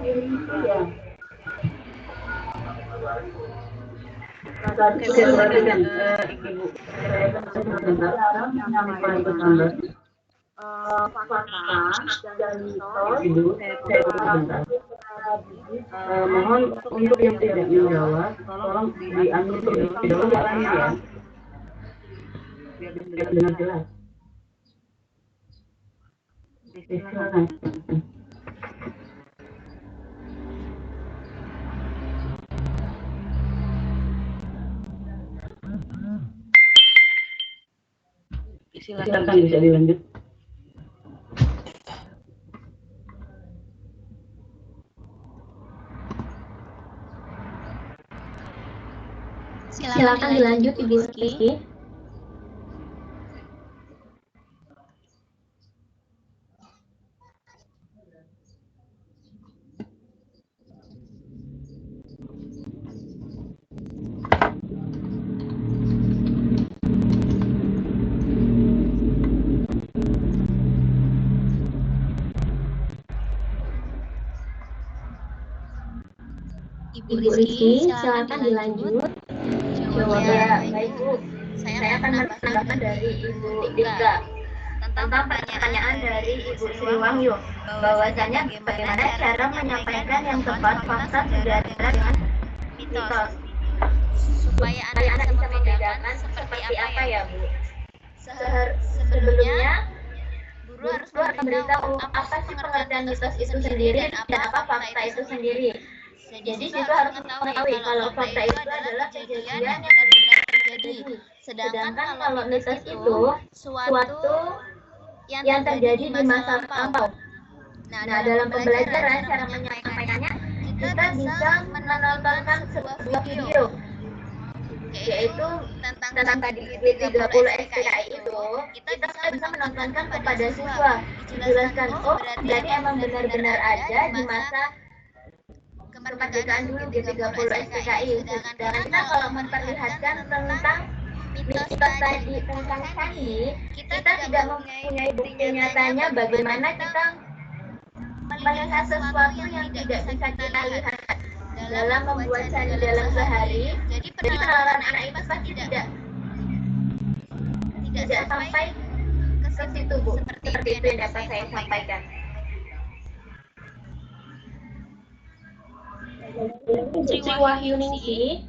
ini ya. Tadi saya perhatikan Ibu, saya sebentar menyampaikan fakta dan mitos. Ibu, saya sebentar. Mohon untuk yang tidak menjawab, tolong diambil terlebih dahulu jalannya ya. Biar dengar jelas. Silakan. Silakan bisa dilanjut. Silakan dilanjut Ibu Rizky. Ibu Rizky, silakan dilanjut. Jawabnya, baik Bu. Saya akan menambahkan dari Ibu Dika tentang pertanyaan dari Ibu Sri Wahyu, bahwasanya bagaimana cara menyampaikan yang tepat fakta sejarah dengan mitos, supaya anak bisa membedakan seperti apa ya Bu. Sebelumnya, guru harus memberitahu apa sih pengertian mitos itu sendiri dan apa fakta itu sendiri. Jadi siswa harus mengetahui kalau fakta itu adalah kejadian yang benar-benar terjadi. Sedangkan kalau mitos itu suatu yang terjadi di masa lampau. Nah, dalam pembelajaran cara menyampaikannya, kita bisa menontonkan sebuah video yaitu tentang tadi W30 SPKI itu, kita bisa menontonkan kepada siswa, dijelaskan, oh berarti emang benar-benar ada di masa kemerdekaan dulu G30 SPKI. Sedangkan kita kalau memperlihatkan tentang mitos tadi tentang sandi, kita tidak mempunyai bukti nyatanya bagaimana kita melihat sesuatu yang tidak bisa kita lihat dalam membuat sandi dalam sehari. Jadi penalaran anak itu pasti tidak sampai ke situ, Bu. Seperti itu yang dapat saya sampaikan. Sri Wahyuningsi.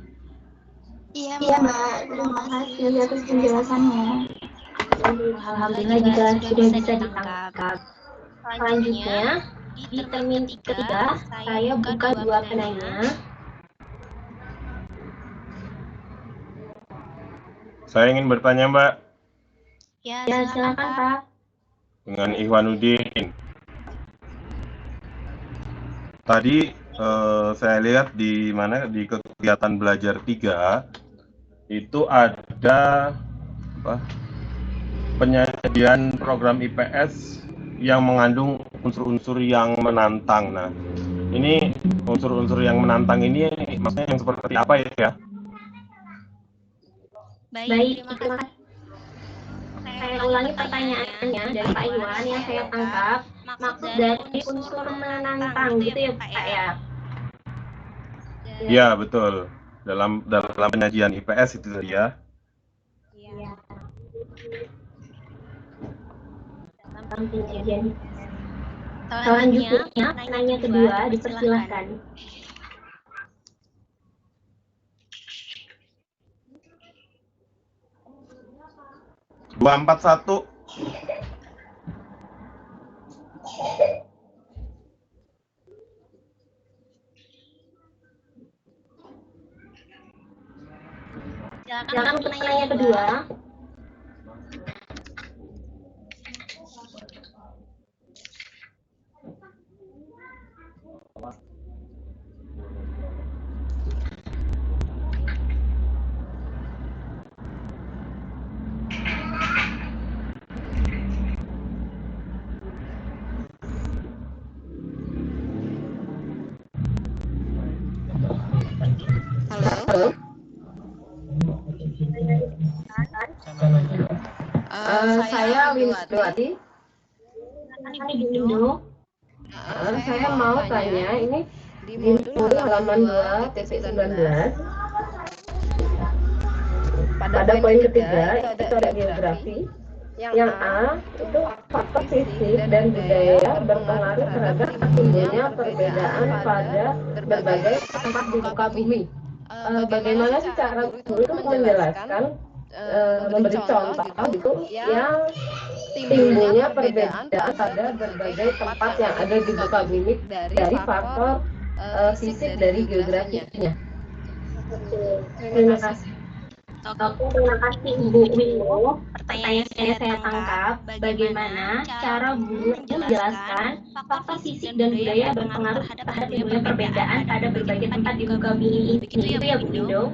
Iya, Iya, Mbak. Terima kasih atas penjelasannya. Alhamdulillah jika sudah bisa ditangkap. Selanjutnya, di termin ketiga, saya buka dua penanya. Saya ingin bertanya, Mbak, Ya, Ya, silakan Pak. dengan Ihwanuddin. Tadi saya lihat di kegiatan belajar 3 itu ada penyajian program IPS yang mengandung unsur-unsur yang menantang. Nah, ini unsur-unsur yang menantang ini maksudnya yang seperti apa ya? baik, terima kasih. Saya ulangi pertanyaannya dari Pak Iwan yang saya tangkap. Maksud dari unsur menantang gitu ya Pak ya? Ya, betul. Dalam penyajian IPS itu tadi ya. Dalam penyajian. Selanjutnya, penanya kedua dipersilahkan. Dua empat satu. Silakan untuk penanya kedua. Halo. Saya Winswati. Saya mau tanya ini di modul halaman 2.19 pada poin ketiga itu ada geografi. Yang A itu faktor fisik dan budaya berpengaruh terhadap timbulnya perbedaan pada berbagai tempat di muka bumi. Bagaimana sih cara guru itu menjelaskan, memberi contoh gitu yang timbulnya perbedaan pada berbagai tempat yang ada di muka bumi dari faktor fisik dari geografinya. Terima kasih. Terima kasih Ibu Wino. Pertanyaan saya tangkap, bagaimana cara guru menjelaskan faktor fisik dan budaya berpengaruh terhadap timbulnya perbedaan pada berbagai tempat di muka bumi ini? Itu ya Bu Wino?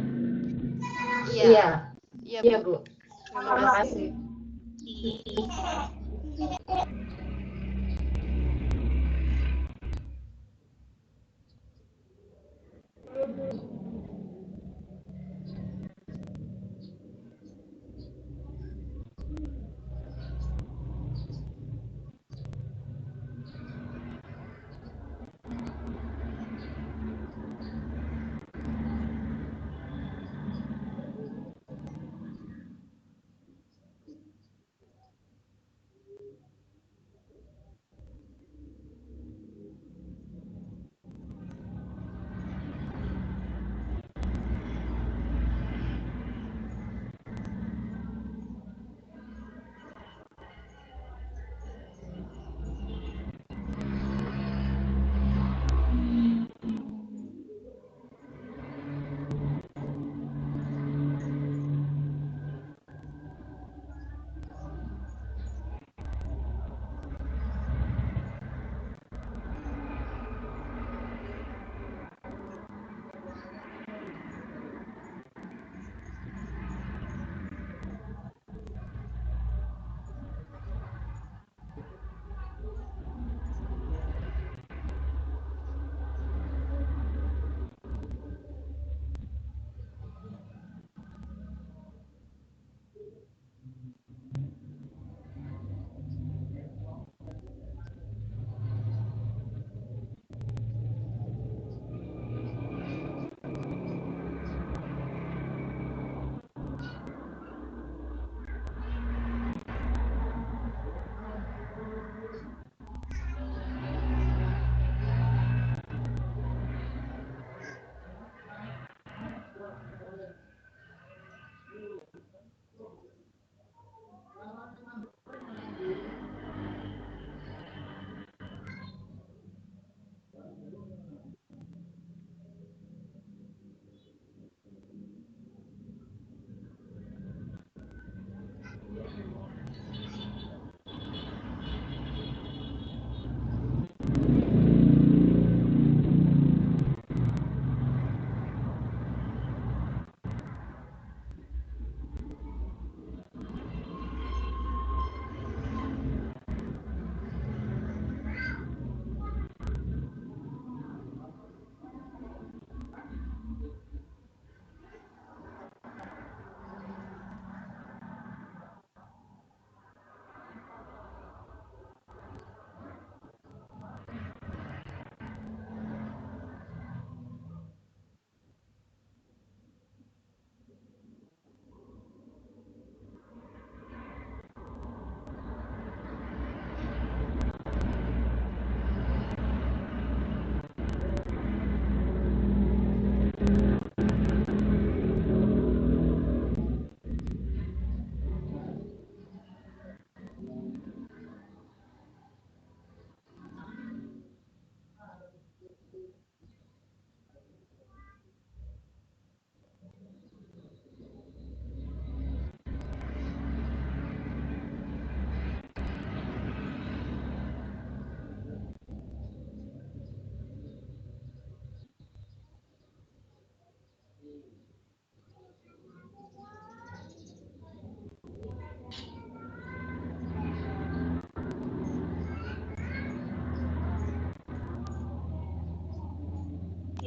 Iya Bu. Terima kasih.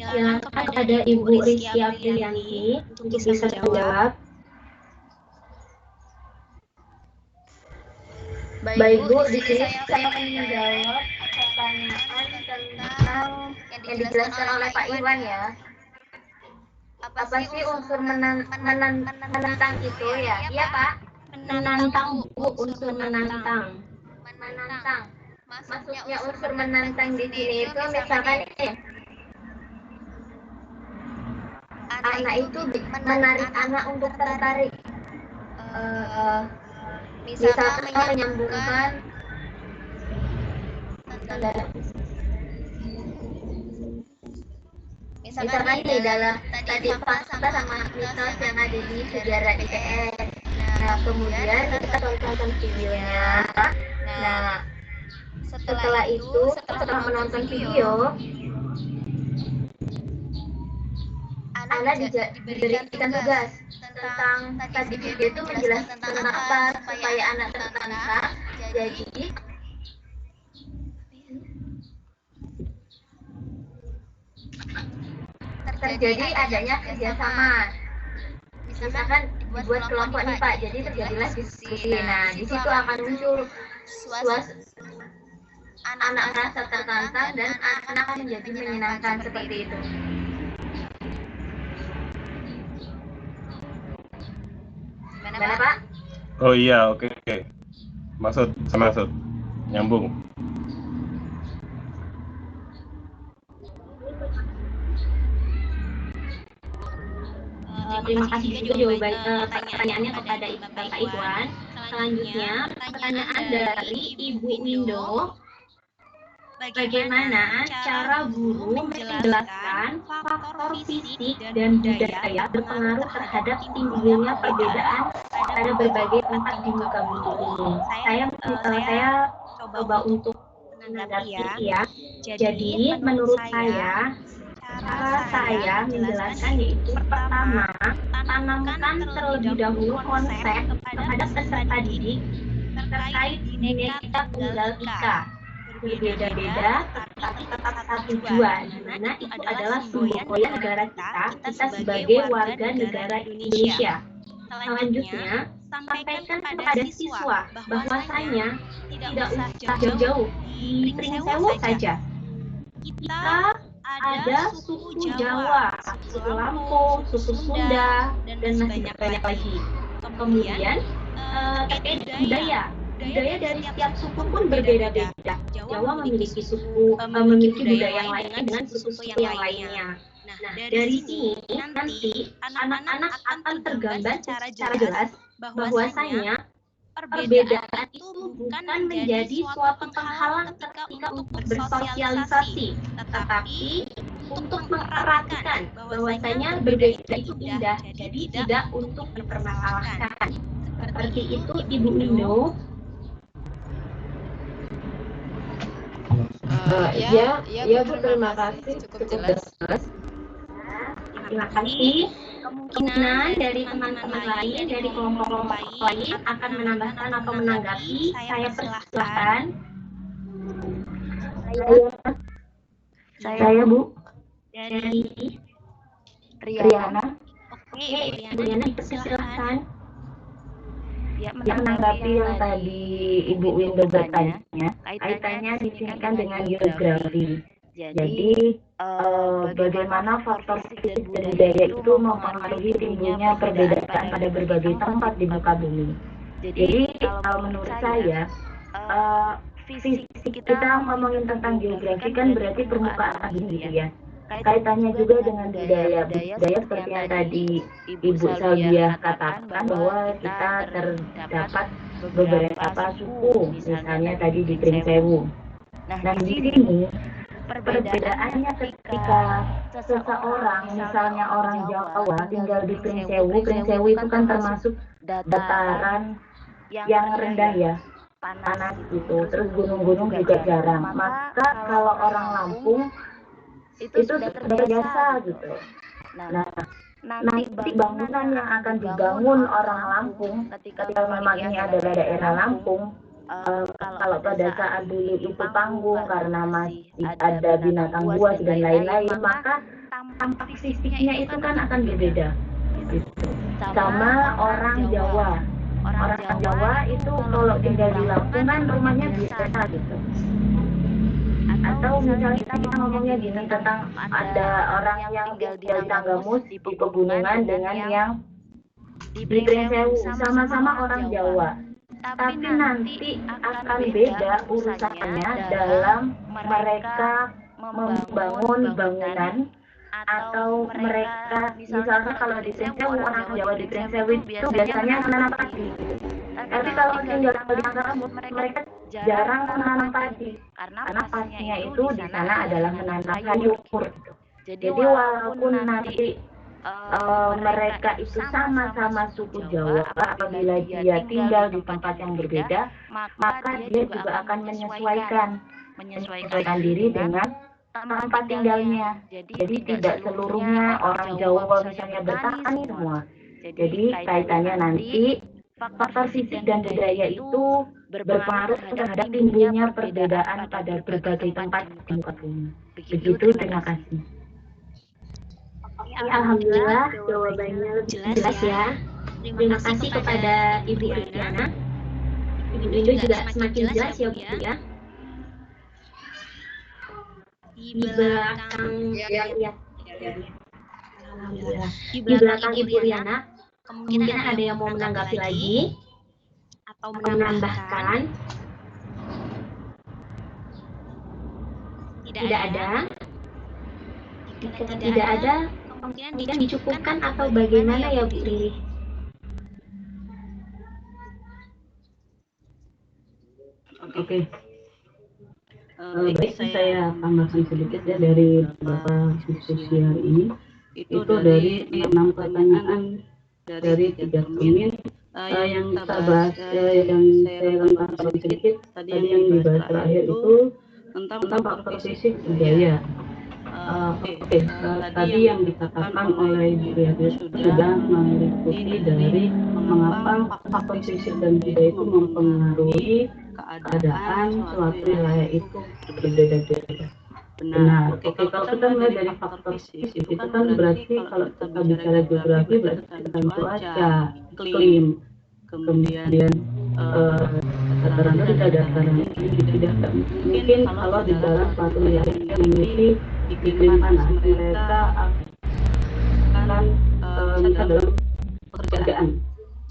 Silakan kepada Ibu Rizky Aprianti untuk bisa menjawab. Baik Bu, di sini saya akan menjawab pertanyaan tentang yang dijelaskan oleh Pak Iwan ya. Apa sih unsur menantang itu ya? Iya Pak, menantang Bu, unsur menantang. Menantang. Maksudnya unsur menantang di sini itu misalkan anak itu menarik anak untuk tertarik. Misalkan menyambungkan misalkan nih dalam tadi fakta sama mitos yang ada di sejarah IPS. Nah, kemudian kita tonton videonya. Nah, setelah itu, setelah menonton video, anak diberikan tugas tentang tadi video itu menjelaskan tentang apa supaya anak tertantang. Jadi terjadi adanya kerjasama. Misalkan dibuat kelompok nih Pak, jadi terjadilah diskusi. Nah, di situ akan muncul anak merasa tertantang dan anak menjadi menyenangkan seperti itu. Gimana Pak? Oh iya, oke. Maksud nyambung. Terima kasih juga jawaban pertanyaannya kepada Bapak Iwan. Selanjutnya, pertanyaan dari Ibu Windo. Bagaimana cara guru menjelaskan faktor fisik dan budaya berpengaruh terhadap timbulnya perbedaan pada berbagai tempat di muka bumi ini? Saya coba untuk menanggapi ya. Jadi menurut saya, cara saya menjelaskan yaitu pertama, tanamkan terlebih dahulu konsep kepada peserta didik terkait Bhinneka Tunggal Ika. Berbeda-beda, tetapi tetap satu tujuan, di mana itu adalah semboyan negara kita sebagai warga negara Indonesia. Selanjutnya, sampaikan kepada siswa bahwasanya tidak usah jauh-jauh di Pringsewu saja. Kita ada suku Jawa, suku Lampung, suku Sunda, dan masih banyak lagi. Kemudian terkait budaya dari setiap suku pun berbeda-beda. Jawa memiliki budaya yang lain dengan suku-suku yang lainnya. Nah, dari sini nanti anak-anak akan tergambar secara jelas bahwasanya perbedaan itu bukan menjadi suatu penghalang ketika untuk bersosialisasi, tetapi untuk memperhatikan bahwasanya berbeda itu indah, jadi tidak untuk dipermasalahkan. Seperti itu Ibu Windo. Ya Bu, terima kasih, cukup jelas. Terima kasih. Kemungkinan dari teman-teman lain, dari kelompok-kelompok lain akan menambahkan atau menanggapi. Saya persilahkan. Saya Bu. Dari Riana. Oke, Riana dipersilahkan. Menanggapi yang tadi Ibu Windo bertanya, kaitannya di sini kan dengan geografi. Jadi bagaimana faktor fisik dan budaya itu mempengaruhi timbulnya perbedaan pada berbagai tempat di muka bumi. Jadi kalau menurut saya, fisik kita ngomongin tentang geografi kan berarti permukaan bumi gitu ya. Kaitannya juga dengan budaya seperti yang tadi Ibu Salbiah katakan bahwa kita terdapat beberapa suku, misalnya tadi di Pringsewu. Nah di sini perbedaannya ketika seseorang, misalnya orang Jawa tinggal di Pringsewu itu kan termasuk dataran yang rendah ya, panas gitu, terus gunung-gunung juga jarang. Maka kalau orang Lampung itu sudah terbiasa gitu. Nah, nanti bangunan yang akan dibangun orang Lampung ketika memang ini adalah daerah Lampung, kalau pada saat dulu itu panggung karena masih ada binatang buas dan lain-lain, maka tampak fisiknya itu kan akan berbeda gitu. Sama orang Jawa. Orang Jawa itu kalau tinggal di Lampung kan rumahnya biasa gitu. Atau misalnya kita ngomongnya gini tentang ada orang yang tinggal di Tanggamus di pegunungan dengan yang di Pringsewu, sama-sama orang Jawa. Tapi nanti akan beda urusannya dalam mereka membangun bangunan atau mereka misalnya kalau di Pringsewu, orang Jawa di Pringsewu itu biasanya menanam padi. Tapi kalau tinggal di Tanggamus mereka jarang menanam padi karena pasnya itu di sana adalah menanam sayur. Jadi walaupun nanti mereka itu sama-sama suku Jawa, apabila dia tinggal di tempat yang berbeda, maka dia juga akan menyesuaikan diri dengan tempat tinggalnya. Jadi tidak seluruhnya orang Jawa misalnya bertani semua. Jadi kaitannya nanti faktor fisik dan budaya itu berpengaruh terhadap timbulnya perbedaan pada berbagai tempat di muka bumi. Begitu, terima kasih. Alhamdulillah jawabannya lebih jelas ya. Terima kasih kepada Ibu Riana. Ibu Windu juga semakin jelas ya Bu ya. Di belakang Alhamdulillah. Di belakang Ibu Riana kemungkinan ada yang mau menanggapi lagi atau menambahkan. Tidak ada. Jika tidak ada, kemungkinan dicukupkan atau bagaimana ya Bu Riri? Oke. Baik, saya tambahkan sedikit ya dari beberapa diskusi hari ini. Itu dari 6 pertanyaan dari 3 poin yang kita bahas, yang saya tambahkan sedikit. Tadi yang dibahas terakhir itu tentang faktor fisik budaya. Tadi yang dikatakan oleh Bu Riana sudah meliputi dari mengapa faktor fisik dan budaya itu mempengaruhi keadaan suatu wilayah itu berbeda-beda. Benar. Kalau kita mulai dari faktor fisik itu kan berarti kalau kita bicara geografi berarti tentang cuaca, iklim, kemudian dataran rendah, dataran tinggi. Tidak mungkin kalau di dalam suatu wilayah yang memiliki iklim panas mereka akan misal dalam pekerjaan.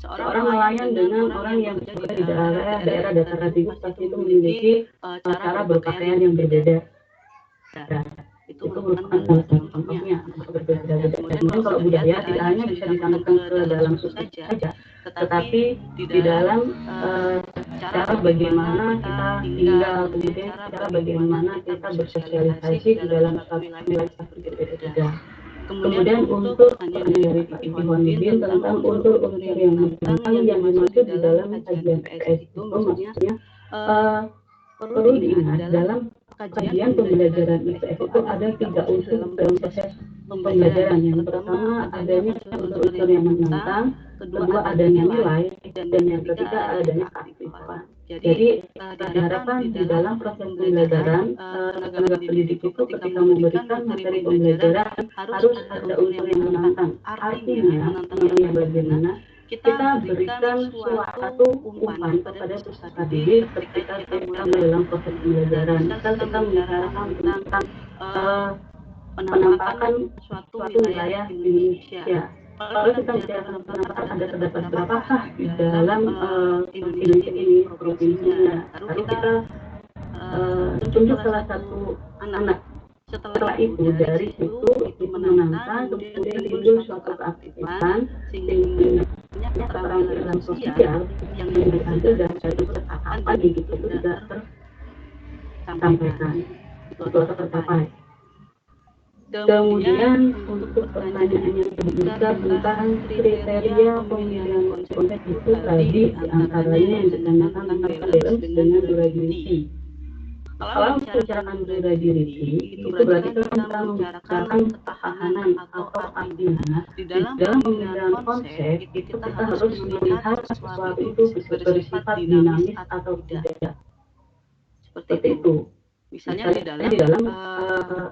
Seorang nelayan dengan orang yang bekerja di daerah dataran tinggi pasti itu memiliki cara berpakaian yang berbeda. Itu merupakan salah satu contohnya berbeda-beda. Kemudian kalau budaya tidak hanya bisa disamakan ke dalam suku saja, tetapi di dalam cara bagaimana kita tinggal, kemudian cara bagaimana kita bersosialisasi di dalam satu wilayah berbeda-beda. Kemudian untuk dari Pak Iwan Bidin tentang unsur-unsur yang menantang yang dimaksud di dalam kajian IPS itu maksudnya perlu diingat dalam kajian pembelajaran IPS itu ada 3 unsur dalam proses pembelajaran. Yang pertama adanya unsur-unsur yang menantang, kedua adanya nilai, dan yang ketiga adanya keaktifan. Jadi diharapkan di dalam proses pembelajaran tenaga pendidik itu ketika memberikan materi pembelajaran harus ada unsur yang menantang. Artinya menantangnya bagaimana kita berikan suatu umpan kepada peserta didik ketika kita dalam proses pembelajaran. Misal kita membicarakan tentang penampakan suatu wilayah di Indonesia. Kalau kita bicarakan penampakan ada terdapat berapakah di dalam Indonesia ini provinsinya. Lalu kita tunjuk salah satu anak. Setelah itu dari situ itu menantang, kemudian timbul suatu keaktifan sehingga keterampilan sosial yang diambil dari suatu percakapan itu tidak tersampaikan, itu tercapai. Kemudian untuk pertanyaan yang kedua tentang kriteria pemilihan konsep itu tadi diantaranya yang ditanyakan tentang balance dengan durability. Kalau membicarakan durability itu berarti kita membicarakan ketahanan atau stamina. Di dalam pemilihan konsep itu kita harus melihat sesuatu itu bersifat dinamis atau tidak. Seperti itu. Misalnya di dalam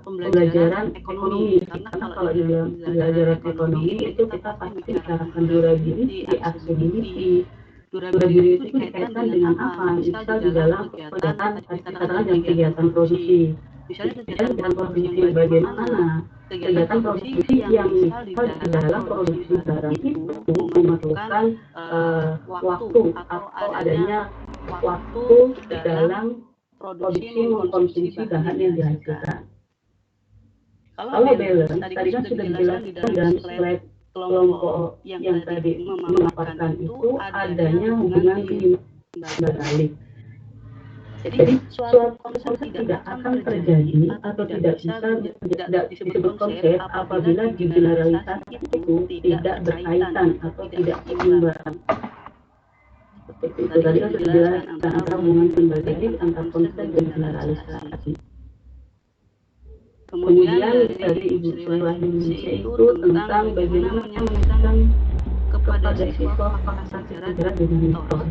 pembelajaran ekonomi, karena kalau di dalam pembelajaran ekonomi itu kita pasti bicarakan durability, accessibility. Durability itu dikaitkan dengan apa? Misal di dalam kegiatan, katakanlah dalam kegiatan produksi. Misalnya kegiatan produksi bagaimana? Kegiatan produksi yang misal di dalam produksi barang itu memerlukan waktu atau adanya waktu dalam produksi mengkonsumsi bahan yang dihasilkan. Kalau balance, tadi kan sudah dijelaskan dalam slide kelompok yang tadi memaparkan itu adanya hubungan timbal balik. Jadi suatu konsep tidak akan terjadi atau tidak disebut konsep apabila di generalisasi itu tidak berkaitan atau tidak seimbang. Seperti itu tadi kan sudah dijelaskan antara hubungan timbal balik antara konsep dan generalisasi. Kemudian dari Ibu Sri Indonesia itu tentang bagaimana menyampaikan kepada siswa fakta sejarah dengan mitos.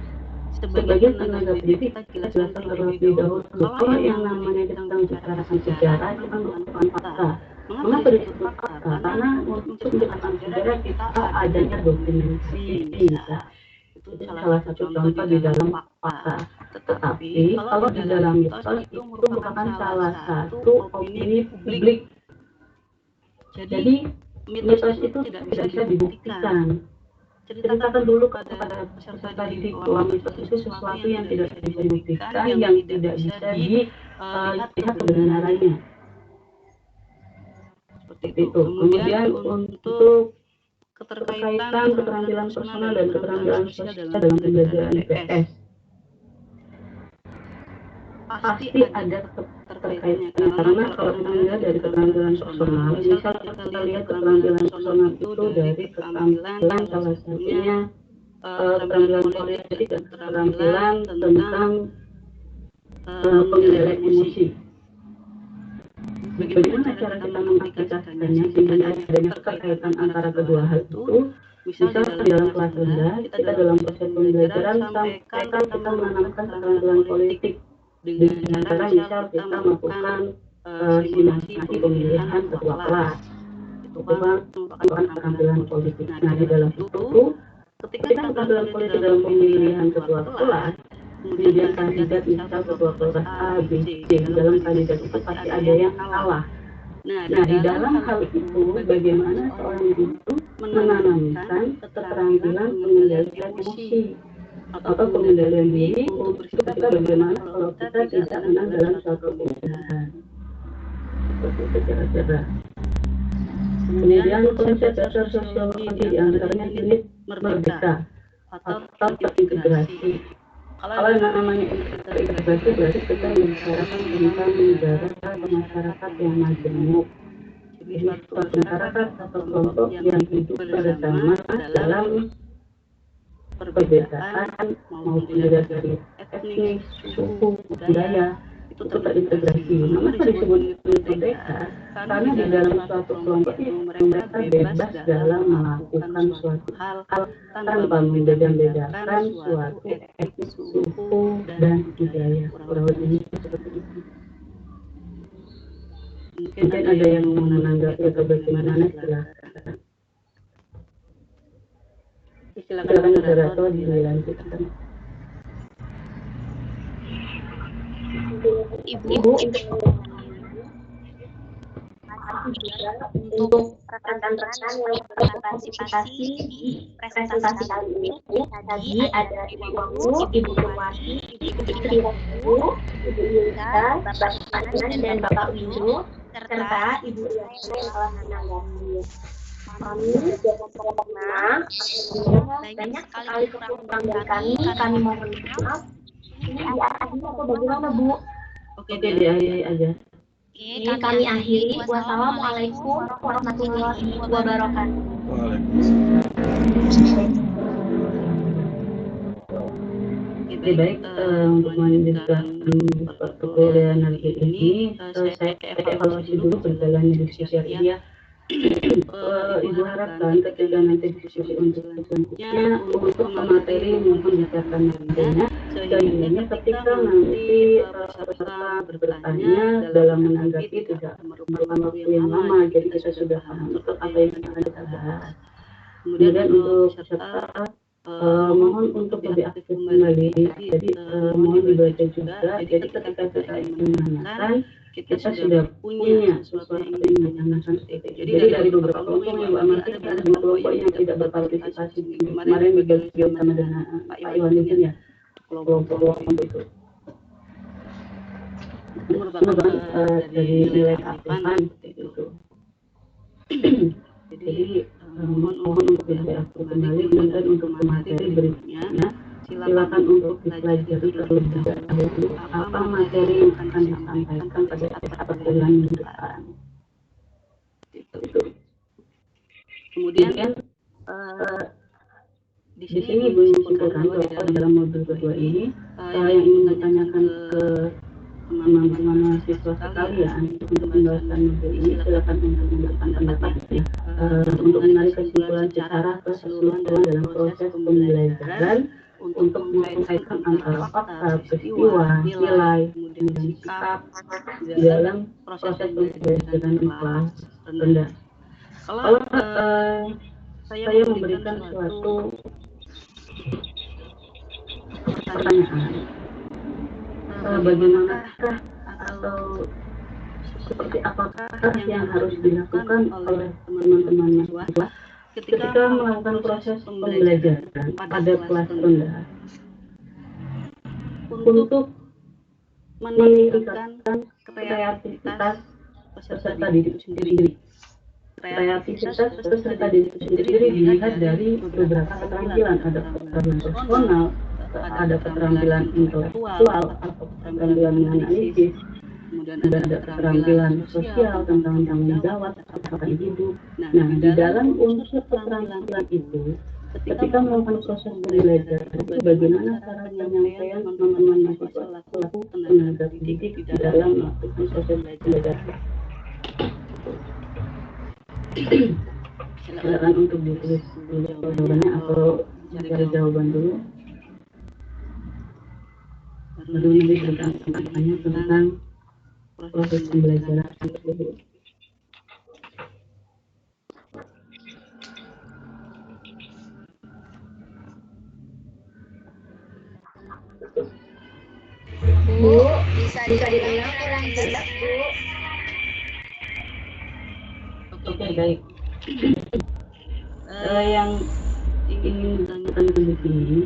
Sebagai tenaga pendidik kita jelaskan terlebih dahulu kalau yang namanya kita membicarakan sejarah itu kan merupakan fakta. Mengapa disebut fakta? Karena untuk menjelaskan sejarah kita adanya dokumentasi. Itu salah satu contoh di dalam fakta. Tetapi kalau di dalam mitos itu merupakan salah satu opini publik. Jadi mitos itu tidak bisa dibuktikan. Ceritakan dulu kepada peserta didik bahwa mitos itu sesuatu yang tidak bisa dibuktikan, yang tidak bisa dilihat kebenarannya. Seperti itu. Kemudian untuk keterkaitan keterampilan personal dan keterampilan sosial dalam pembelajaran IPS. Pasti ada keterkaitannya karena kalau kita lihat dari keterampilan personal, misal kita lihat keterampilan personal itu dari keterampilan salah satunya keterampilan politik dan keterampilan tentang pengendalian emosi. Bagaimana cara kita mengaplikasikannya sehingga adanya keterkaitan antara kedua hal itu? Misal di dalam kelas rendah, kita dalam proses pembelajaran sampaikan kita menanamkan keterampilan politik dengan cara misal kita melakukan simulasi pemilihan ketua kelas. Itu merupakan keterampilan politik. Nah di dalam itu, ketika keterampilan politik dalam pemilihan ketua kelas, kemudian kandidat misal ketua kelas A, B, C, dalam kandidat itu pasti ada yang kalah. Nah di dalam hal itu, bagaimana seorang itu menanamkan keterampilan pengendalian emosi atau pengendalian diri untuk kita bagaimana kalau kita tidak menang dalam suatu pemilihan. Seperti itu cara-cara. Kemudian konsep dasar sosiologi diantaranya unit merdeka atau terintegrasi. Kalau yang namanya terintegrasi berarti kita membicarakan tentang negara atau masyarakat yang majemuk. Jadi suatu masyarakat atau kelompok yang hidup bersama dalam perbedaan maupun dari etnis, suku, budaya itu terintegrasi. Mengapa disebut merdeka? Karena di dalam suatu kelompok itu mereka bebas dalam melakukan suatu hal tanpa membeda-bedakan suatu etnis, suku, dan budaya. Kurang lebih seperti itu. Mungkin ada yang mau menanggapi atau bagaimana, silakan. Silakan moderator dilanjutkan. Ibu untuk rekan-rekan yang berpartisipasi di presentasi kali ini. Tadi ada Ibu Rumati, Ibu Triwayu, Ibu Yulika, Bapak Panan dan Bapak Windu, serta Ibu Yana yang telah menanggapi. Kami jangan pernah banyak sekali kekurangan dari kami mohon maaf. Ini diakhiri atau bagaimana, Bu? Oke, diakhiri aja. Oke, kami akhiri. Wassalamualaikum warahmatullahi wabarakatuh. Oke, baik, untuk melanjutkan perkuliahan hari ini, saya evaluasi dulu berjalannya diskusi hari ini ya. Ibu harapkan ketika nanti diskusi untuk selanjutnya untuk materi maupun bicarakan materinya, sehingga ketika nanti peserta bertanya dalam menanggapi tidak memerlukan waktu yang lama, jadi kita sudah paham untuk apa yang akan kita bahas. Kemudian untuk peserta mohon untuk lebih aktif kembali, jadi mohon dibaca juga, jadi ketika kita ingin menanyakan, kita sudah punya sesuatu yang ingin ditanyakan seperti itu. Jadi dari beberapa kelompok yang amati ada 5 kelompok yang tidak berpartisipasi kemarin dibagikan sama dengan Pak Iwan itu ya, kelompok itu. Itu merupakan dari nilai keaktifan seperti itu. Jadi mohon untuk lebih aktif kembali, dan untuk materi berikutnya silakan untuk dipelajari terlebih dahulu apa materi yang akan disampaikan pada pertemuan minggu depan. Itu. Kemudian di sini Ibu menyimpulkan bahwa di dalam modul kedua ini yang ingin ditanyakan ke teman-teman mahasiswa sekalian untuk pembahasan modul ini, silakan untuk memberikan pendapatnya untuk menarik kesimpulan secara keseluruhan dalam proses pembelajaran, untuk mengkaitkan antara fakta, peristiwa, nilai, kemudian sikap di dalam proses pembelajaran kelas rendah. Kalau saya memberikan suatu pertanyaan, bagaimanakah atau seperti apakah yang harus dilakukan oleh teman-teman mahasiswa ketika melakukan proses pembelajaran pada kelas rendah untuk meningkatkan kreativitas peserta didik itu sendiri. Kreativitas peserta didik itu sendiri dilihat dari beberapa keterampilan, ada keterampilan personal, ada keterampilan intelektual atau keterampilan menganalisis, kemudian ada keterampilan sosial tentang tanggung jawab atau hidup. Nah, di dalam unsur keterampilan itu, ketika melakukan proses pembelajaran itu bagaimana cara penyampaian teman-teman mahasiswa selaku tenaga pendidik di dalam melakukan proses pembelajaran. Silakan untuk ditulis jawabannya atau cari jawaban dulu. Baru nanti tentang tanya tentang proses pembelajaran tersebut. Bu, bisa diulang kurang jelas, Bu. Oke, baik. Yang ingin ditanyakan di sini,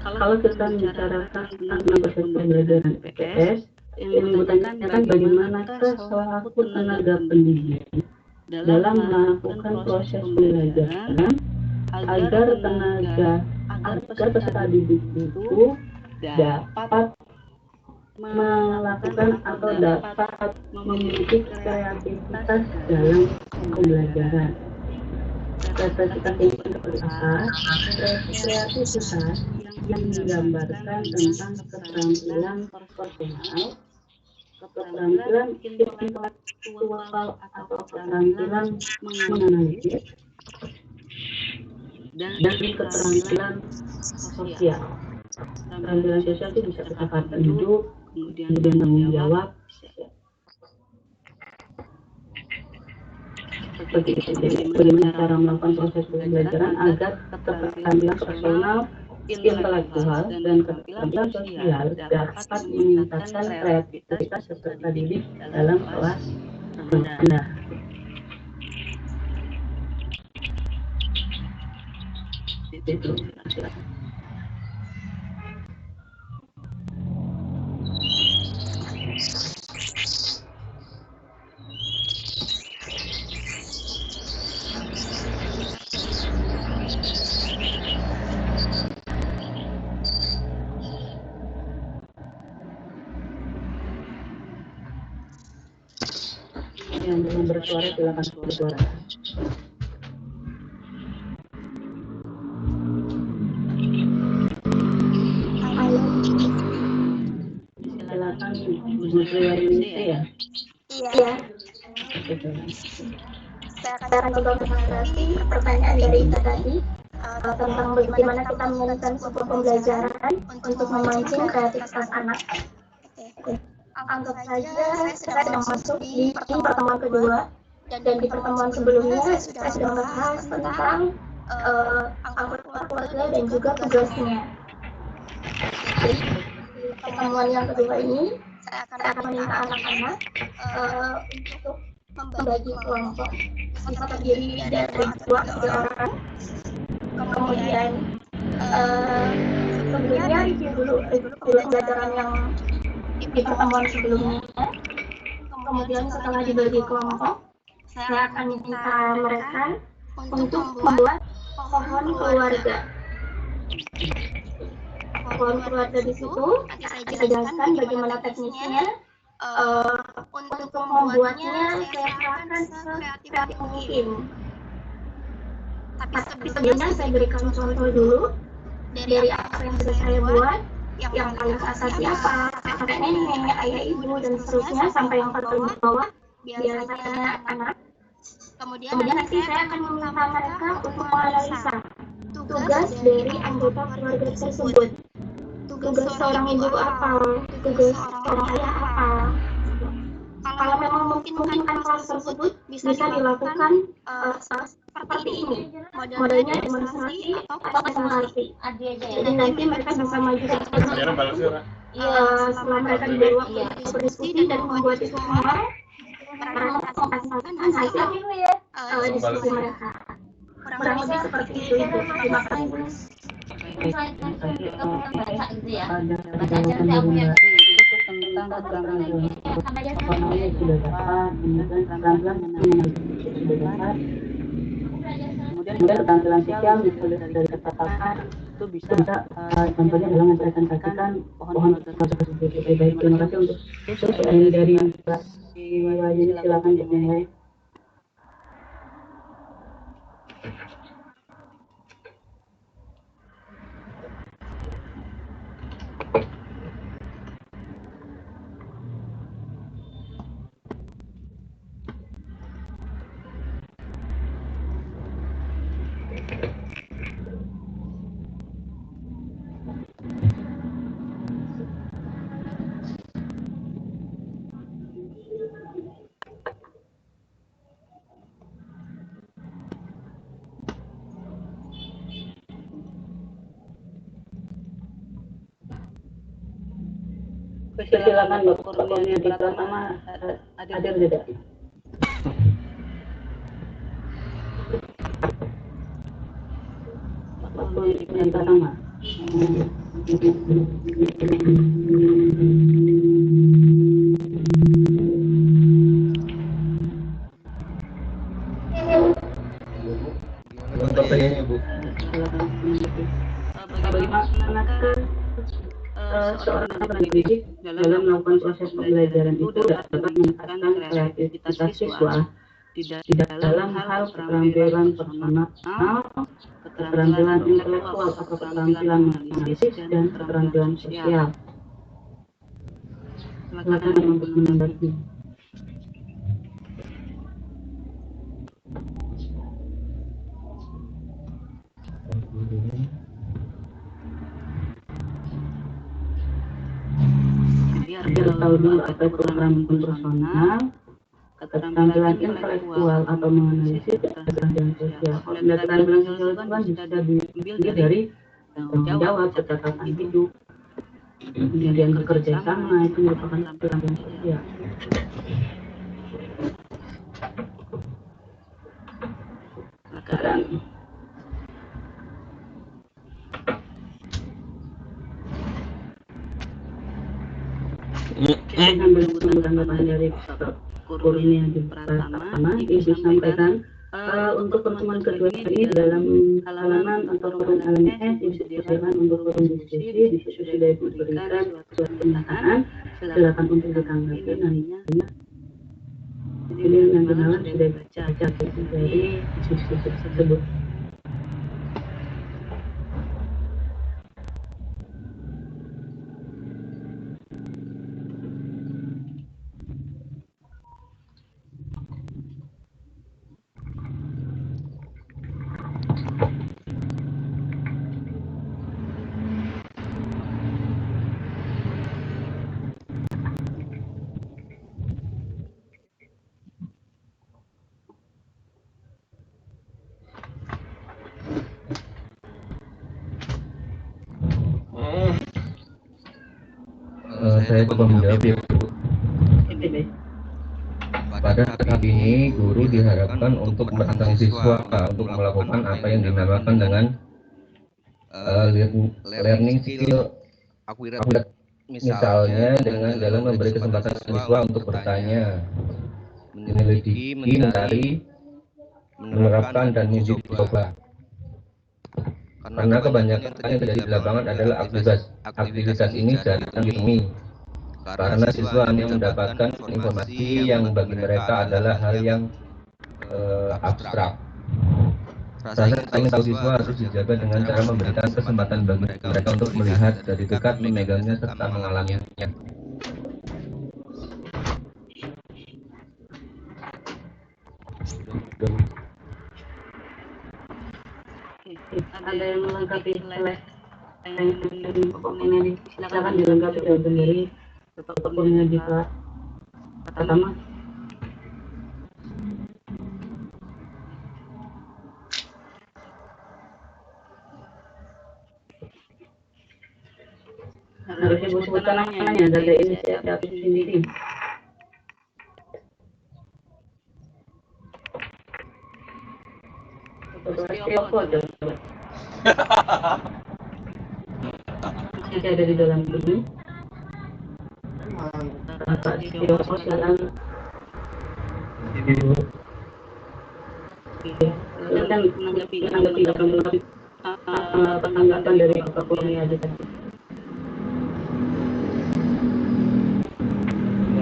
kalau kita membicarakan tentang proses pembelajaran IPS, yang ditanyakan bagaimanakah selaku tenaga pendidik dalam melakukan proses pembelajaran agar peserta didik itu dapat melakukan atau dapat memiliki kreativitas dalam pembelajaran. Kreativitas ini seperti apa? Kreativitas yang menggambarkan tentang keterampilan personal, keterampilan intelektual atau keterampilan menganalisis, dan keterampilan sosial. Keterampilan sosial itu bisa kata hidup, kemudian tanggung jawab, seperti itu. Jadi bagaimana cara melakukan proses pembelajaran agar keterampilan personal, intelektual, dan keterampilan sosial dapat meningkatkan kreativitas peserta didik dalam kelas rendah. Itu. Yang belum bersuara silakan bersuara. Silakan Ibu Triwarinisi ya. Iya. Saya akan coba menanggapi pertanyaan dari Ibu tadi tentang bagaimana kita mengenalkan sebuah pembelajaran untuk memancing kreativitas anak. Oke. Anggap saja saya sedang masuk di pertemuan kedua, dan di pertemuan sebelumnya saya sudah membahas tentang anggota keluarga dan juga tugasnya. Jadi di pertemuan yang kedua ini saya akan meminta anak-anak untuk membagi kelompok, bisa terdiri dari 2-3 orang. Kemudian sebelumnya review dulu pembelajaran yang di pertemuan sebelumnya. Kemudian setelah dibagi kelompok, saya akan minta mereka untuk membuat pohon keluarga. Pohon keluarga di situ nanti saya jelaskan bagaimana teknisnya. Untuk membuatnya saya serahkan sekreatif mungkin. Tapi sebelumnya saya berikan contoh dulu dari apa yang sudah saya buat. Yang paling atas siapa, kakek nenek, ayah ibu, dan seterusnya sampai yang paling bawah biasanya anak. Kemudian nanti saya akan meminta mereka untuk menganalisa tugas dari anggota keluarga tersebut. Tugas seorang ibu apa, tugas seorang ayah apa. Kalau memang memungkinkan kelas tersebut bisa dilakukan seperti ini, modelnya demonstrasi atau presentasi. Jadi nanti mereka bisa maju setelah mereka diberi waktu untuk berdiskusi dan membuat itu semua, mereka mempresentasikan hasil diskusi mereka. Kurang lebih seperti itu. Terima kasih. Tentang keterampilan namanya sudah dapat, kemudian keterampilan mengenai sudah dapat, kemudian keterampilan sosial misalnya dari kata-kata itu bisa contohnya dalam mempresentasikan pohon tersebut. Baik, terima kasih untuk dari silakan dimulai. Silakan Bapak Kurnia di Pratama hadir tidak? Bapak Kurnia di Pratama. Pertanyaannya Bu. Bagaimanakah seorang pendidik dalam melakukan proses pembelajaran itu dapat meningkatkan kreativitas siswa di dalam hal keterampilan personal, keterampilan intelektual atau keterampilan analisis dan keterampilan sosial. Silakan untuk menanggapi. Dia tahu dulu apa keterampilan personal, keterampilan intelektual atau menganalisis, keterampilan sosial. Keterampilan sosial itu kan bisa diambil dari tanggung jawab, ketetapan hidup, kemudian bekerja sama, itu merupakan keterampilan sosial. Sekarang tanggapan dari Kurnia di Pratama disampaikan untuk pertemuan kedua ini dalam halaman atau forum LMS disediakan untuk forum diskusi. Di situ sudah diberikan suatu pernyataan, silakan untuk ditanggapi nantinya. Jadi yang kenalan sudah baca dari diskusi tersebut. saya coba menjawab ya Bu. Pada tahap ini, guru diharapkan untuk merangsang siswa untuk melakukan apa yang dinamakan dengan learning skill akurat. Misalnya dengan dalam memberi kesempatan siswa untuk bertanya, menyelidiki, mencari, menerapkan, dan menguji coba. Karena kebanyakan yang terjadi di lapangan adalah aktivitas ini jarang ditemui. Karena siswa hanya mendapatkan informasi yang bagi mereka adalah hal yang abstrak. Rasa ingin tahu siswa harus dijaga dengan cara memberikan kesempatan bagi mereka untuk melihat dari dekat, memegangnya, serta mengalaminya. Ada yang melengkapi ini silakan dilengkapi jawaban dari pokoknya di Pak pertama. Harus sebut-sebutkan namanya dari inisiatif sendiri. Masih ada di dalam ini. Pak Stioko silakan. Silakan menanggapi tanggapan dari Bapak Kurnia aja tadi.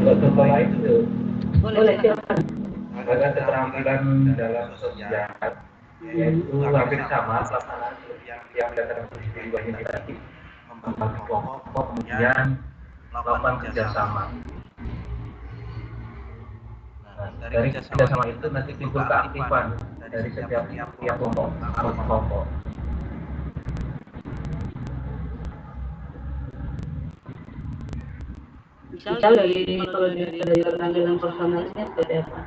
Untuk contoh lain itu Boleh silakan. ada keterampilan dalam sosial, yaitu hampir sama pelaksanaan yang datang dari inisiatif, membagi kelompok, kemudian melakukan kerjasama. Nah, dari kerjasama itu nanti timbul keaktifan dari setiap kelompok. Misal dari keterampilan personalnya seperti apa?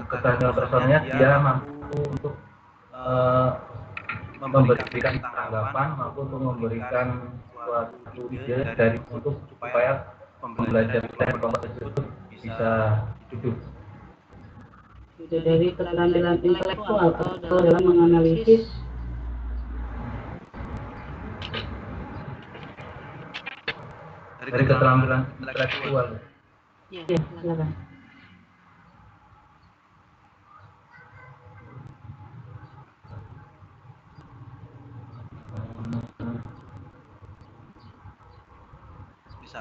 Keterampilan personalnya dia mampu untuk memberikan tanggapan, mampu untuk memberikan suatu ide dari untuk supaya pembelajaran kelompok tersebut bisa hidup. Dari keterampilan intelektual atau dalam menganalisis. Dari keterampilan intelektual. Ya, silakan.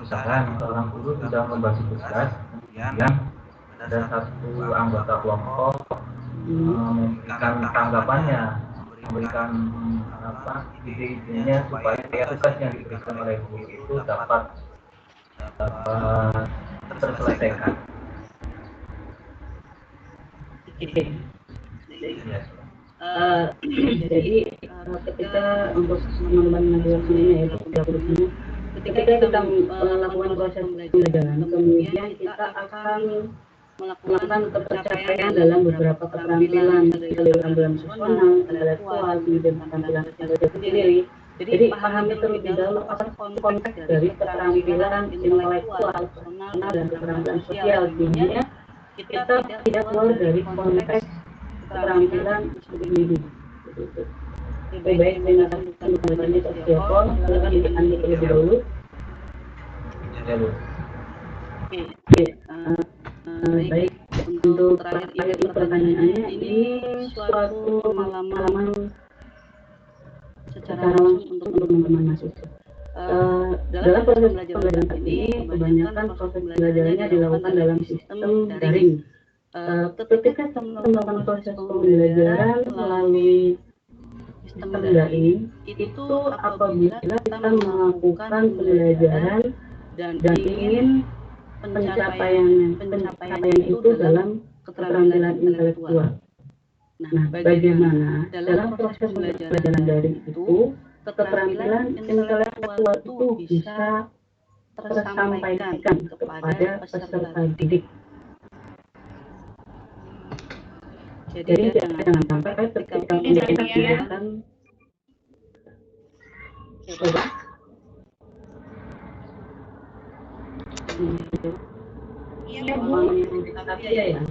Misalkan seorang guru sudah membagi tugas, kemudian ada satu anggota kelompok memberikan tanggapannya, memberikan ide-idenya supaya tugas yang diberikan oleh guru itu dapat terselesaikan. Jadi ketika untuk teman-teman menjelaskan ini yaitu ketika kita melakukan proses pembelajaran, kemudian kita akan melakukan ketercapaian dalam beberapa keterampilan, keterampilan personal, intelektual, kemudian keterampilan itu sendiri. Jadi pahami terlebih dahulu apa konteks dari keterampilan intelektual, personal, dan keterampilan sosial, sehingga kita tidak keluar dari konteks keterampilan itu sendiri. Lebih baik dengan tanggapannya Pak Stioko, silakan ditanyakan terlebih dahulu. Oke, baik. Untuk terakhir ini pertanyaannya, ini suatu pengalaman secara langsung untuk teman-teman mahasiswa. Dalam proses pembelajaran ini, kebanyakan proses pembelajarannya dilakukan dalam sistem daring. Ketika melakukan proses pembelajaran melalui sistem daring, itu apabila kita melakukan pembelajaran dan ingin pencapaian itu dalam keterampilan intelektual. Nah, bagaimana dalam proses pembelajaran daring itu keterampilan intelektual itu bisa tersampaikan kepada peserta didik. Jadi jangan sampai ketika kita Iya, Bu. Ya.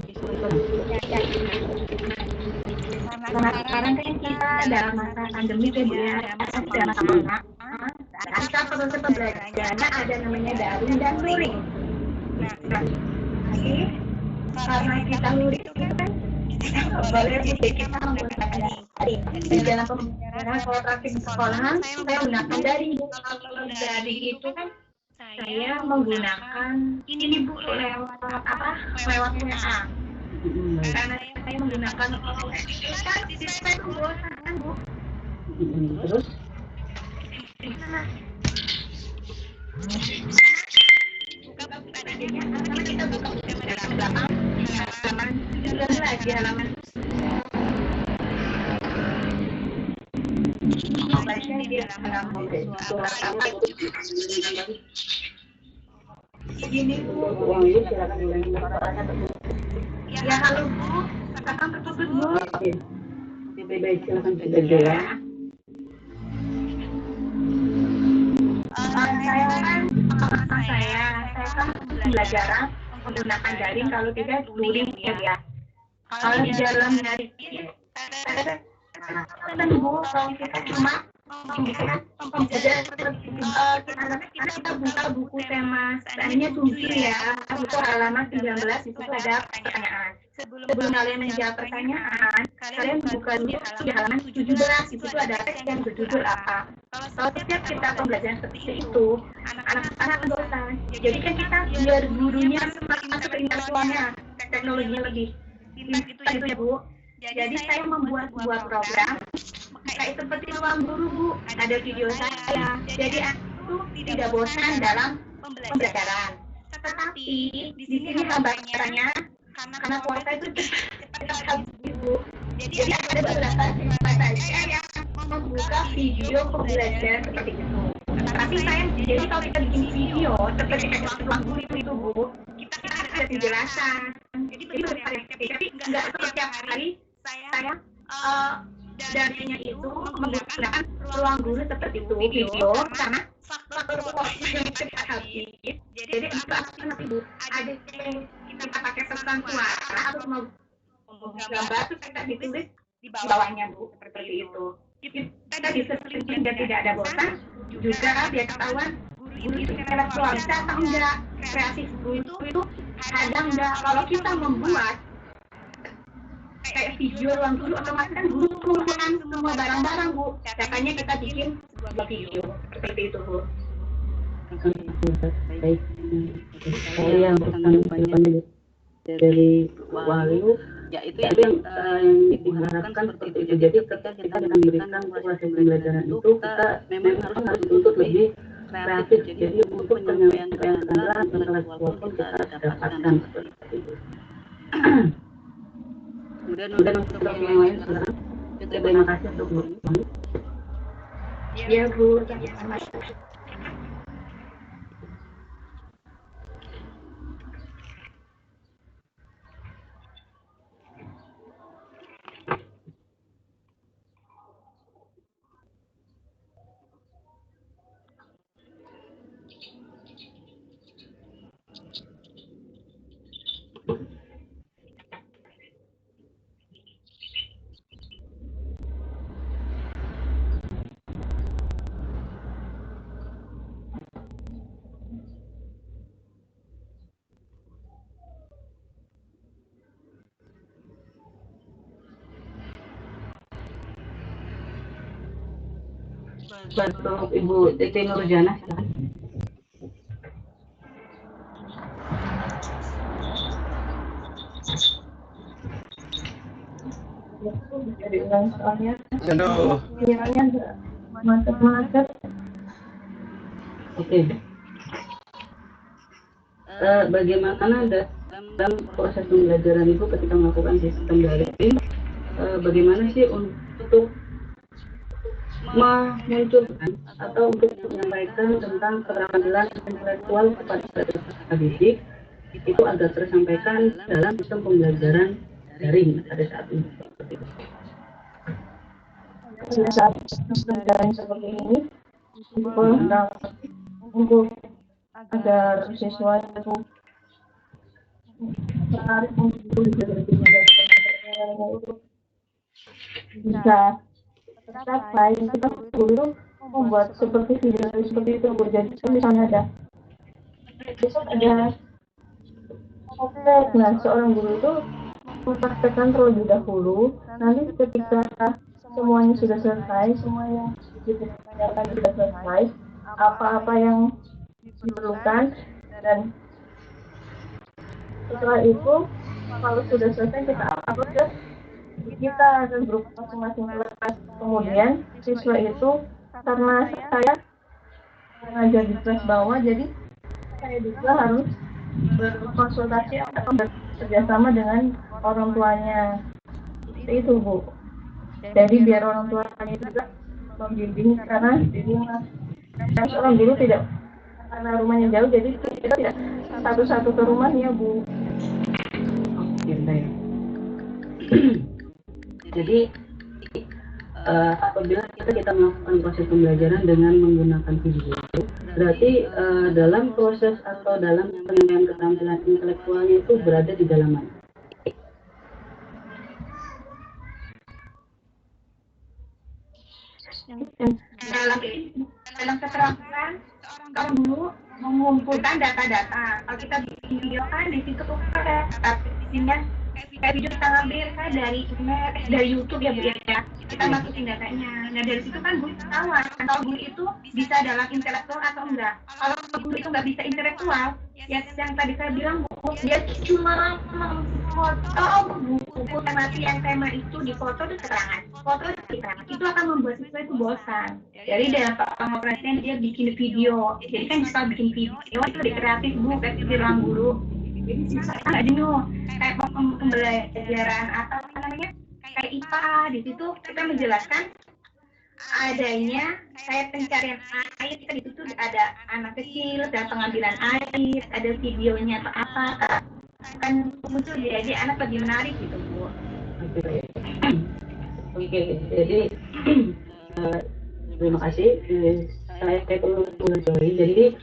Karena sekarang kan kita dalam masa pandemi ya, Bu ya, dalam corona. Kita perlu pembelajarannya ada namanya daring dan luring. Nah, oke. Karena kita luring itu kan boleh kita menggunakan daring. Di dalam pembelajaran kalau praktik di sekolahan, saya menggunakan daring. Kalau daring itu kan saya menggunakan ini Bu lewat apa? Lewat WA. Karena saya menggunakan sistem bosan Bu. Terus? Adanya karena kita buka halaman belakang, halaman 19 di halaman baca di halaman ini Bu. Uang itu silakan ulangi suaranya. Ya halo Bu, katakan tersebut Bu. Oke. Baik, silakan dibaca ya. Saya kan pengalaman saya kan pembelajaran menggunakan daring, kalau tidak luring ya. Kalau di dalam daring kan Bu, kalau kita cuma pembelajaran kita buka buku tema seandainya 7 ya, buku halaman 19 itu ada pertanyaan. Sebelum kalian menjawab pertanyaan, kalian buka dulu di halaman 17, itu ada teks yang berjudul apa. Kalau setiap kita pembelajaran seperti itu, anak-anak bosan. Jadi kan kita biar gurunya semakin masuk ke intelektualnya, teknologinya lebih pintar itu ya Bu. Jadi saya membuat sebuah program kayak seperti ruang guru Bu, ada video saya. Jadi aku tidak bosan dalam pembelajaran. Tetapi di sini hambatannya karena kuota itu cepat habis Bu. Jadi ada beberapa siswa saja yang membuka video pembelajaran seperti itu. Tapi saya jadi kalau kita bikin video seperti ruang guru itu Bu, kita ada penjelasan. Jadi tapi nggak setiap hari saya darinya itu menggunakan ruang guru seperti itu video karena faktor waktu yang cepat habis. Jadi itu nanti Bu ada yang kita pakai pesan suara atau mau gambar itu kita ditulis di bawahnya Bu seperti itu. Kita bisa sesuai dan tidak ada bosan juga biar ketahuan guru itu intelektual bisa atau enggak, kreatif guru itu ada enggak. Kalau kita membuat kayak video ruang guru otomatis kan guru mengumpulkan semua barang-barang Bu, katanya kita bikin sebuah video seperti itu Bu. Baik. Saya yang pertanyaan dari Wahyu, ya itu yang diharapkan seperti itu. Jadi ketika kita memberikan proses pembelajaran itu, kita memang harus dituntut lebih kreatif. Jadi untuk penyampaian keterangan intelektual pun kita dapatkan seperti itu. Kemudian untuk yang lain sekarang, terima kasih untuk Bu. Ya Bu, terima kasih. Untuk Ibu Titi Nurjana. Jadi ulang soalnya. Aduh. Kiranya mantap. Oke. Bagaimana dalam proses pembelajaran itu ketika melakukan sistem daring, bagaimana sih untuk memunculkan atau untuk menyampaikan tentang keterampilan intelektual kepada peserta didik itu agar tersampaikan dalam sistem pembelajaran daring pada saat ini. Pada saat pembelajaran seperti ini, untuk agar siswa itu menarik untuk bisa tercapai. Kita guru membuat seperti video seperti itu Bu. Jadi misalnya ada besok ada praktek, nah seorang guru itu mempraktekkan terlebih dahulu. Nanti ketika semuanya sudah selesai, semua yang ditanyakan sudah selesai, apa-apa yang diperlukan, dan setelah itu kalau sudah selesai kita upload ke kita dan grup masing-masing kelas. Kemudian siswa itu, karena saya mengajar di kelas bawah, jadi saya juga harus berkonsultasi atau bekerjasama dengan orang tuanya. Itu Bu. Jadi biar orang tuanya juga membimbing, karena di rumah seorang guru tidak, karena rumahnya jauh, jadi kita tidak satu-satu ke rumahnya Bu. Oke, baik. Jadi apabila kita melakukan proses pembelajaran dengan menggunakan video, berarti dalam proses atau dalam penilaian keterampilan intelektualnya itu berada di dalam mana? Dalam keterampilan seorang guru mengumpulkan data-data. Kalau kita bikin video kan di situ ada isinya kayak video kita ngambil kan dari internet, dari YouTube ya Bu ya. Kita masukin datanya. Nah dari situ kan guru ketahuan kalau guru itu bisa dalam intelektual atau enggak. Kalau guru itu nggak bisa intelektual, ya yang tadi saya bilang Bu, dia cuma foto buku temati yang tema itu di foto itu keterangan. Foto keterangan itu akan membuat siswa itu bosan. Jadi dalam pengoperasian dia bikin video. Jadi kan bisa bikin video itu lebih kreatif Bu, kayak bilang guru. Jadi siswa nggak jenuh. Kayak pembelajaran apa namanya? Kayak IPA, di situ kita menjelaskan adanya kayak pencarian air, di situ ada anak kecil, ada pengambilan air, ada videonya atau apa, kan muncul jadi anak lebih menarik gitu Bu. Oke, jadi terima kasih. Saya perlu menjawab. Jadi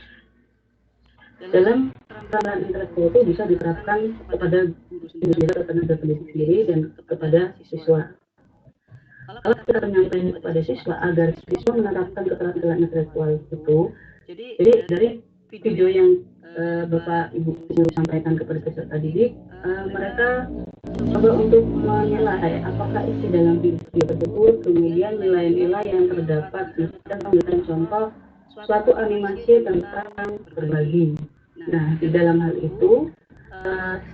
dalam keterampilan intelektual itu bisa diterapkan kepada guru sendiri, kepada tenaga pendidik sendiri, dan kepada siswa. Kalau kita menyampaikan kepada siswa agar siswa menerapkan keterampilan intelektual itu, jadi dari video yang Bapak Ibu guru sampaikan kepada peserta didik, mereka coba untuk menilai apakah isi dalam video tersebut, kemudian nilai-nilai yang terdapat, dan memberikan contoh suatu animasi tentang berbagi. Nah, di dalam hal itu,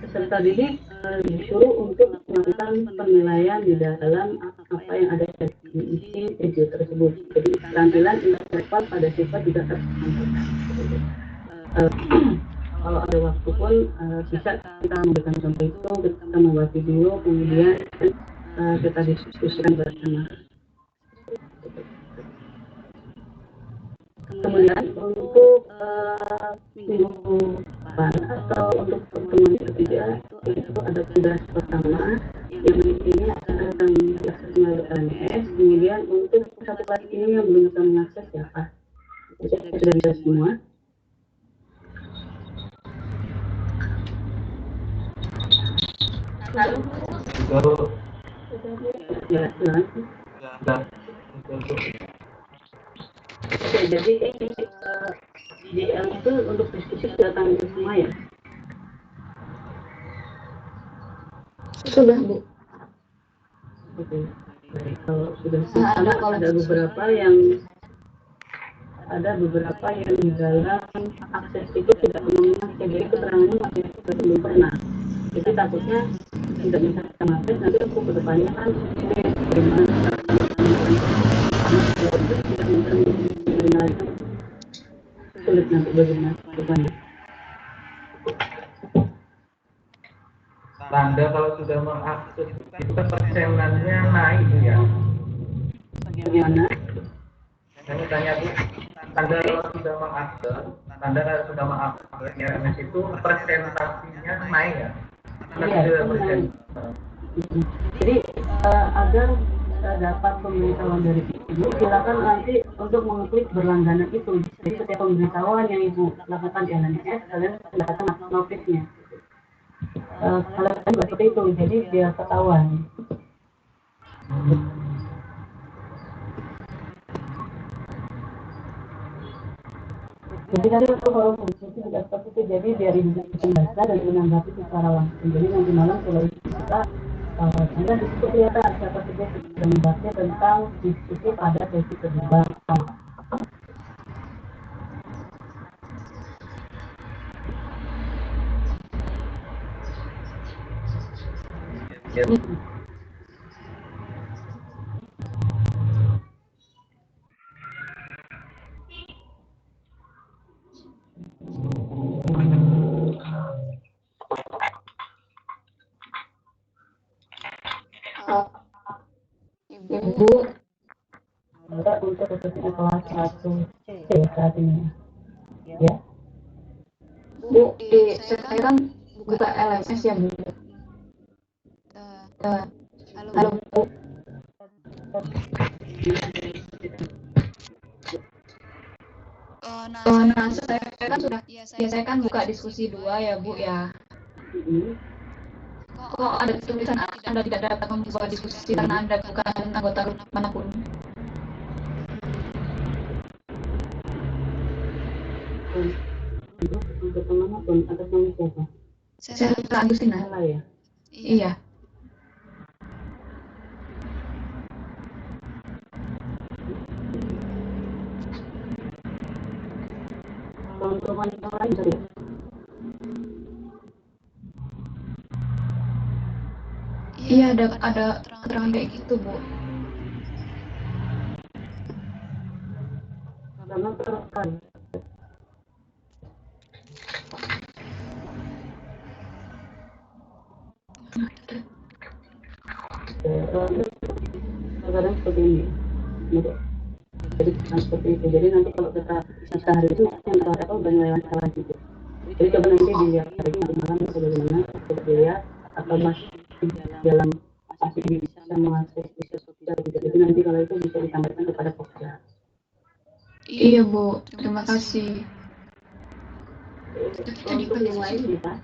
peserta didik disuruh untuk melakukan penilaian di dalam apa yang ada di isi video tersebut. Jadi, keterampilan intelektual pada siswa juga tersampaikan. Kalau ada waktu pun bisa kita memberikan contoh itu, kita membuat video, kemudian kita diskusikan bersama. Kemudian untuk minggu depan atau untuk pertemuan ketiga itu ada tugas pertama yang ini akan diakses melalui LMS. Kemudian untuk satu lagi ini yang belum bisa mengakses siapa? Sudah bisa semua. Lalu oke, jadi DL itu untuk diskusi sudah tampil semua ya? Sudah Bu. Oke, baik. Kalau sudah semua, ada beberapa yang di dalam akses itu tidak memenuhi, jadi keterangannya masih belum pernah. Jadi takutnya tidak bisa kita akses, nanti aku ke depannya kan bagaimana tidak bisa mengenalkan, sulit nanti bagaimana depannya. Tanda kalau sudah mengakses itu persenannya naik ya. Bagaimana? Saya tanya Bu, Tanda kalau sudah mengakses RMS itu presentasinya naik ya? Iya, jadi agar kita dapat pemberitahuan dari Ibu, silakan nanti untuk mengklik berlangganan itu. Jadi setiap pemberitahuan yang Ibu lakukan di LMS, kalian silakan masuk notifnya. Kalian buat seperti itu, jadi biar ketahuan. Jadi tadi untuk forum diskusi juga seperti itu, jadi biar Ibu bisa membaca dan menanggapi secara langsung. Jadi nanti malam kalau kita kita diskusi kelihatan siapa saja yang sudah membaca tentang diskusi pada sesi kedua. Ibu, untuk khususnya kelas 1C saat ini. Ya. Bu, saya kan buka LMS ya, Bu. Halo, Bu. Nah, saya kan buka diskusi 2 ya, Bu ya. Kok ada tulisan Anda tidak dapat membuka diskusi karena Anda bukan anggota grup manapun? Anggota manapun, atas nama siapa? Saya Agustina. Ya? Iya. Teman-teman yang lain tadi? Iya, ada keterangan kayak gitu, Bu. Karena terkait. Kadang seperti ini. Jadi seperti itu. Jadi nanti kalau kita bisa hari itu yang apa udah lewat salah gitu. Jadi coba nanti dilihat hari ini malam bagaimana, coba dilihat atau masih dalam masih bisa mengakses bisa sosial gitu. Jadi nanti kalau itu bisa disampaikan kepada Pokja. Iya, Bu, terima kasih. Untuk yang lain bisa.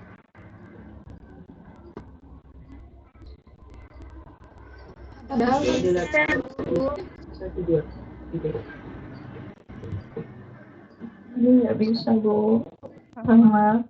Padahal ini nggak bisa, Bu. Sama.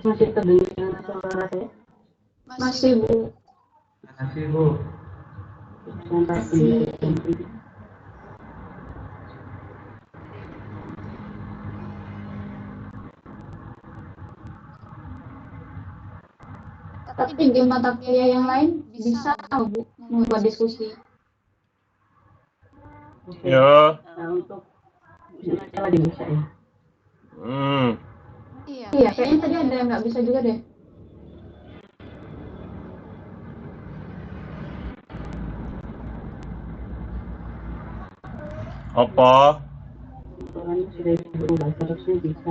Masih terdengar suara saya? Masih, Bu. Masih, Bu. Masih. Tapi di mata kuliah yang lain bisa, Bu, membuat diskusi. Ya. Untuk lagi bisa ya. Iya, kayaknya tadi ada yang nggak bisa juga deh. Apa? Orang sudah berubah, harusnya bisa.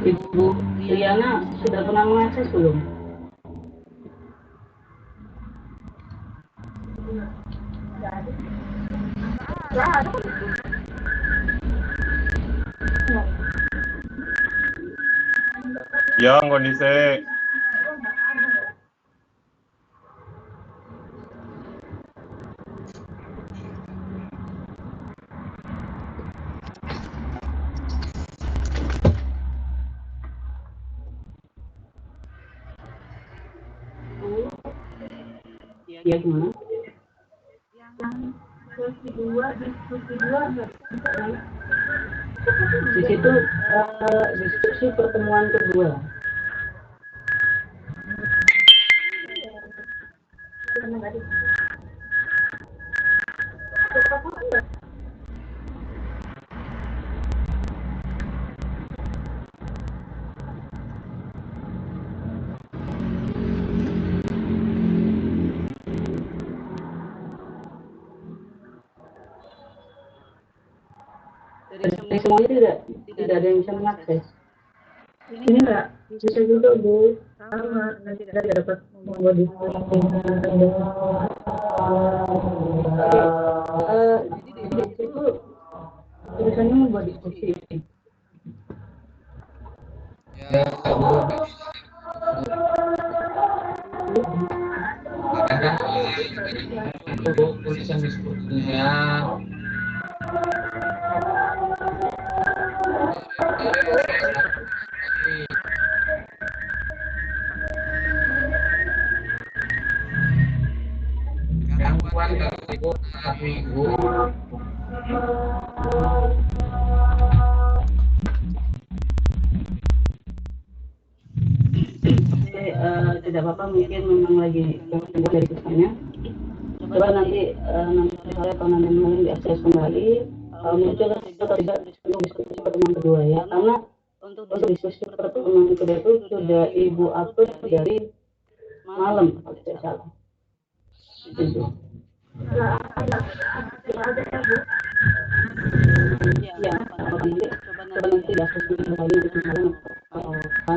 Ibu Liana sudah pernah mengakses belum? Yang kondisi. Ya gimana? Di situ diskusi pertemuan kedua. Dari semuanya tidak ada yang bisa mengakses. Ini enggak bisa juga Bu, sama nanti tidak dapat membuat diskusi. Jadi di situ tulisannya membuat diskusi. Ya, Bu, tulisan diskusinya gangguan minggu. Tidak apa-apa, mungkin memang lagi dari kesannya. Coba nanti saya atau nanti malam diakses kembali. Muncul atau tidak diskusi pertemuan kedua ya, karena untuk diskusi pertemuan kedua itu sudah Ibu upload dari malam kalau tidak salah. Itu. Ya, coba nanti diakses kembali untuk malam apa.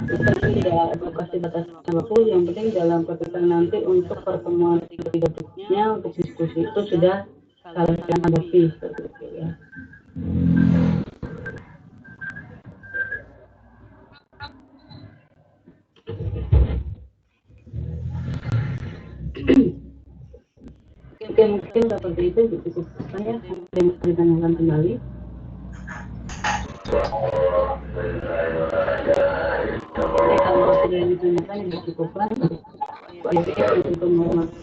Kita tidak kasih batas waktu, yang penting dalam keputusan nanti untuk pertemuan ketiga berikutnya untuk diskusi itu sudah kalian hadapi seperti itu ya. Oke, mungkin seperti itu cukup saya yang ditanyakan kembali. Kalau sudah ditanyakan dicukupkan untuk menghormati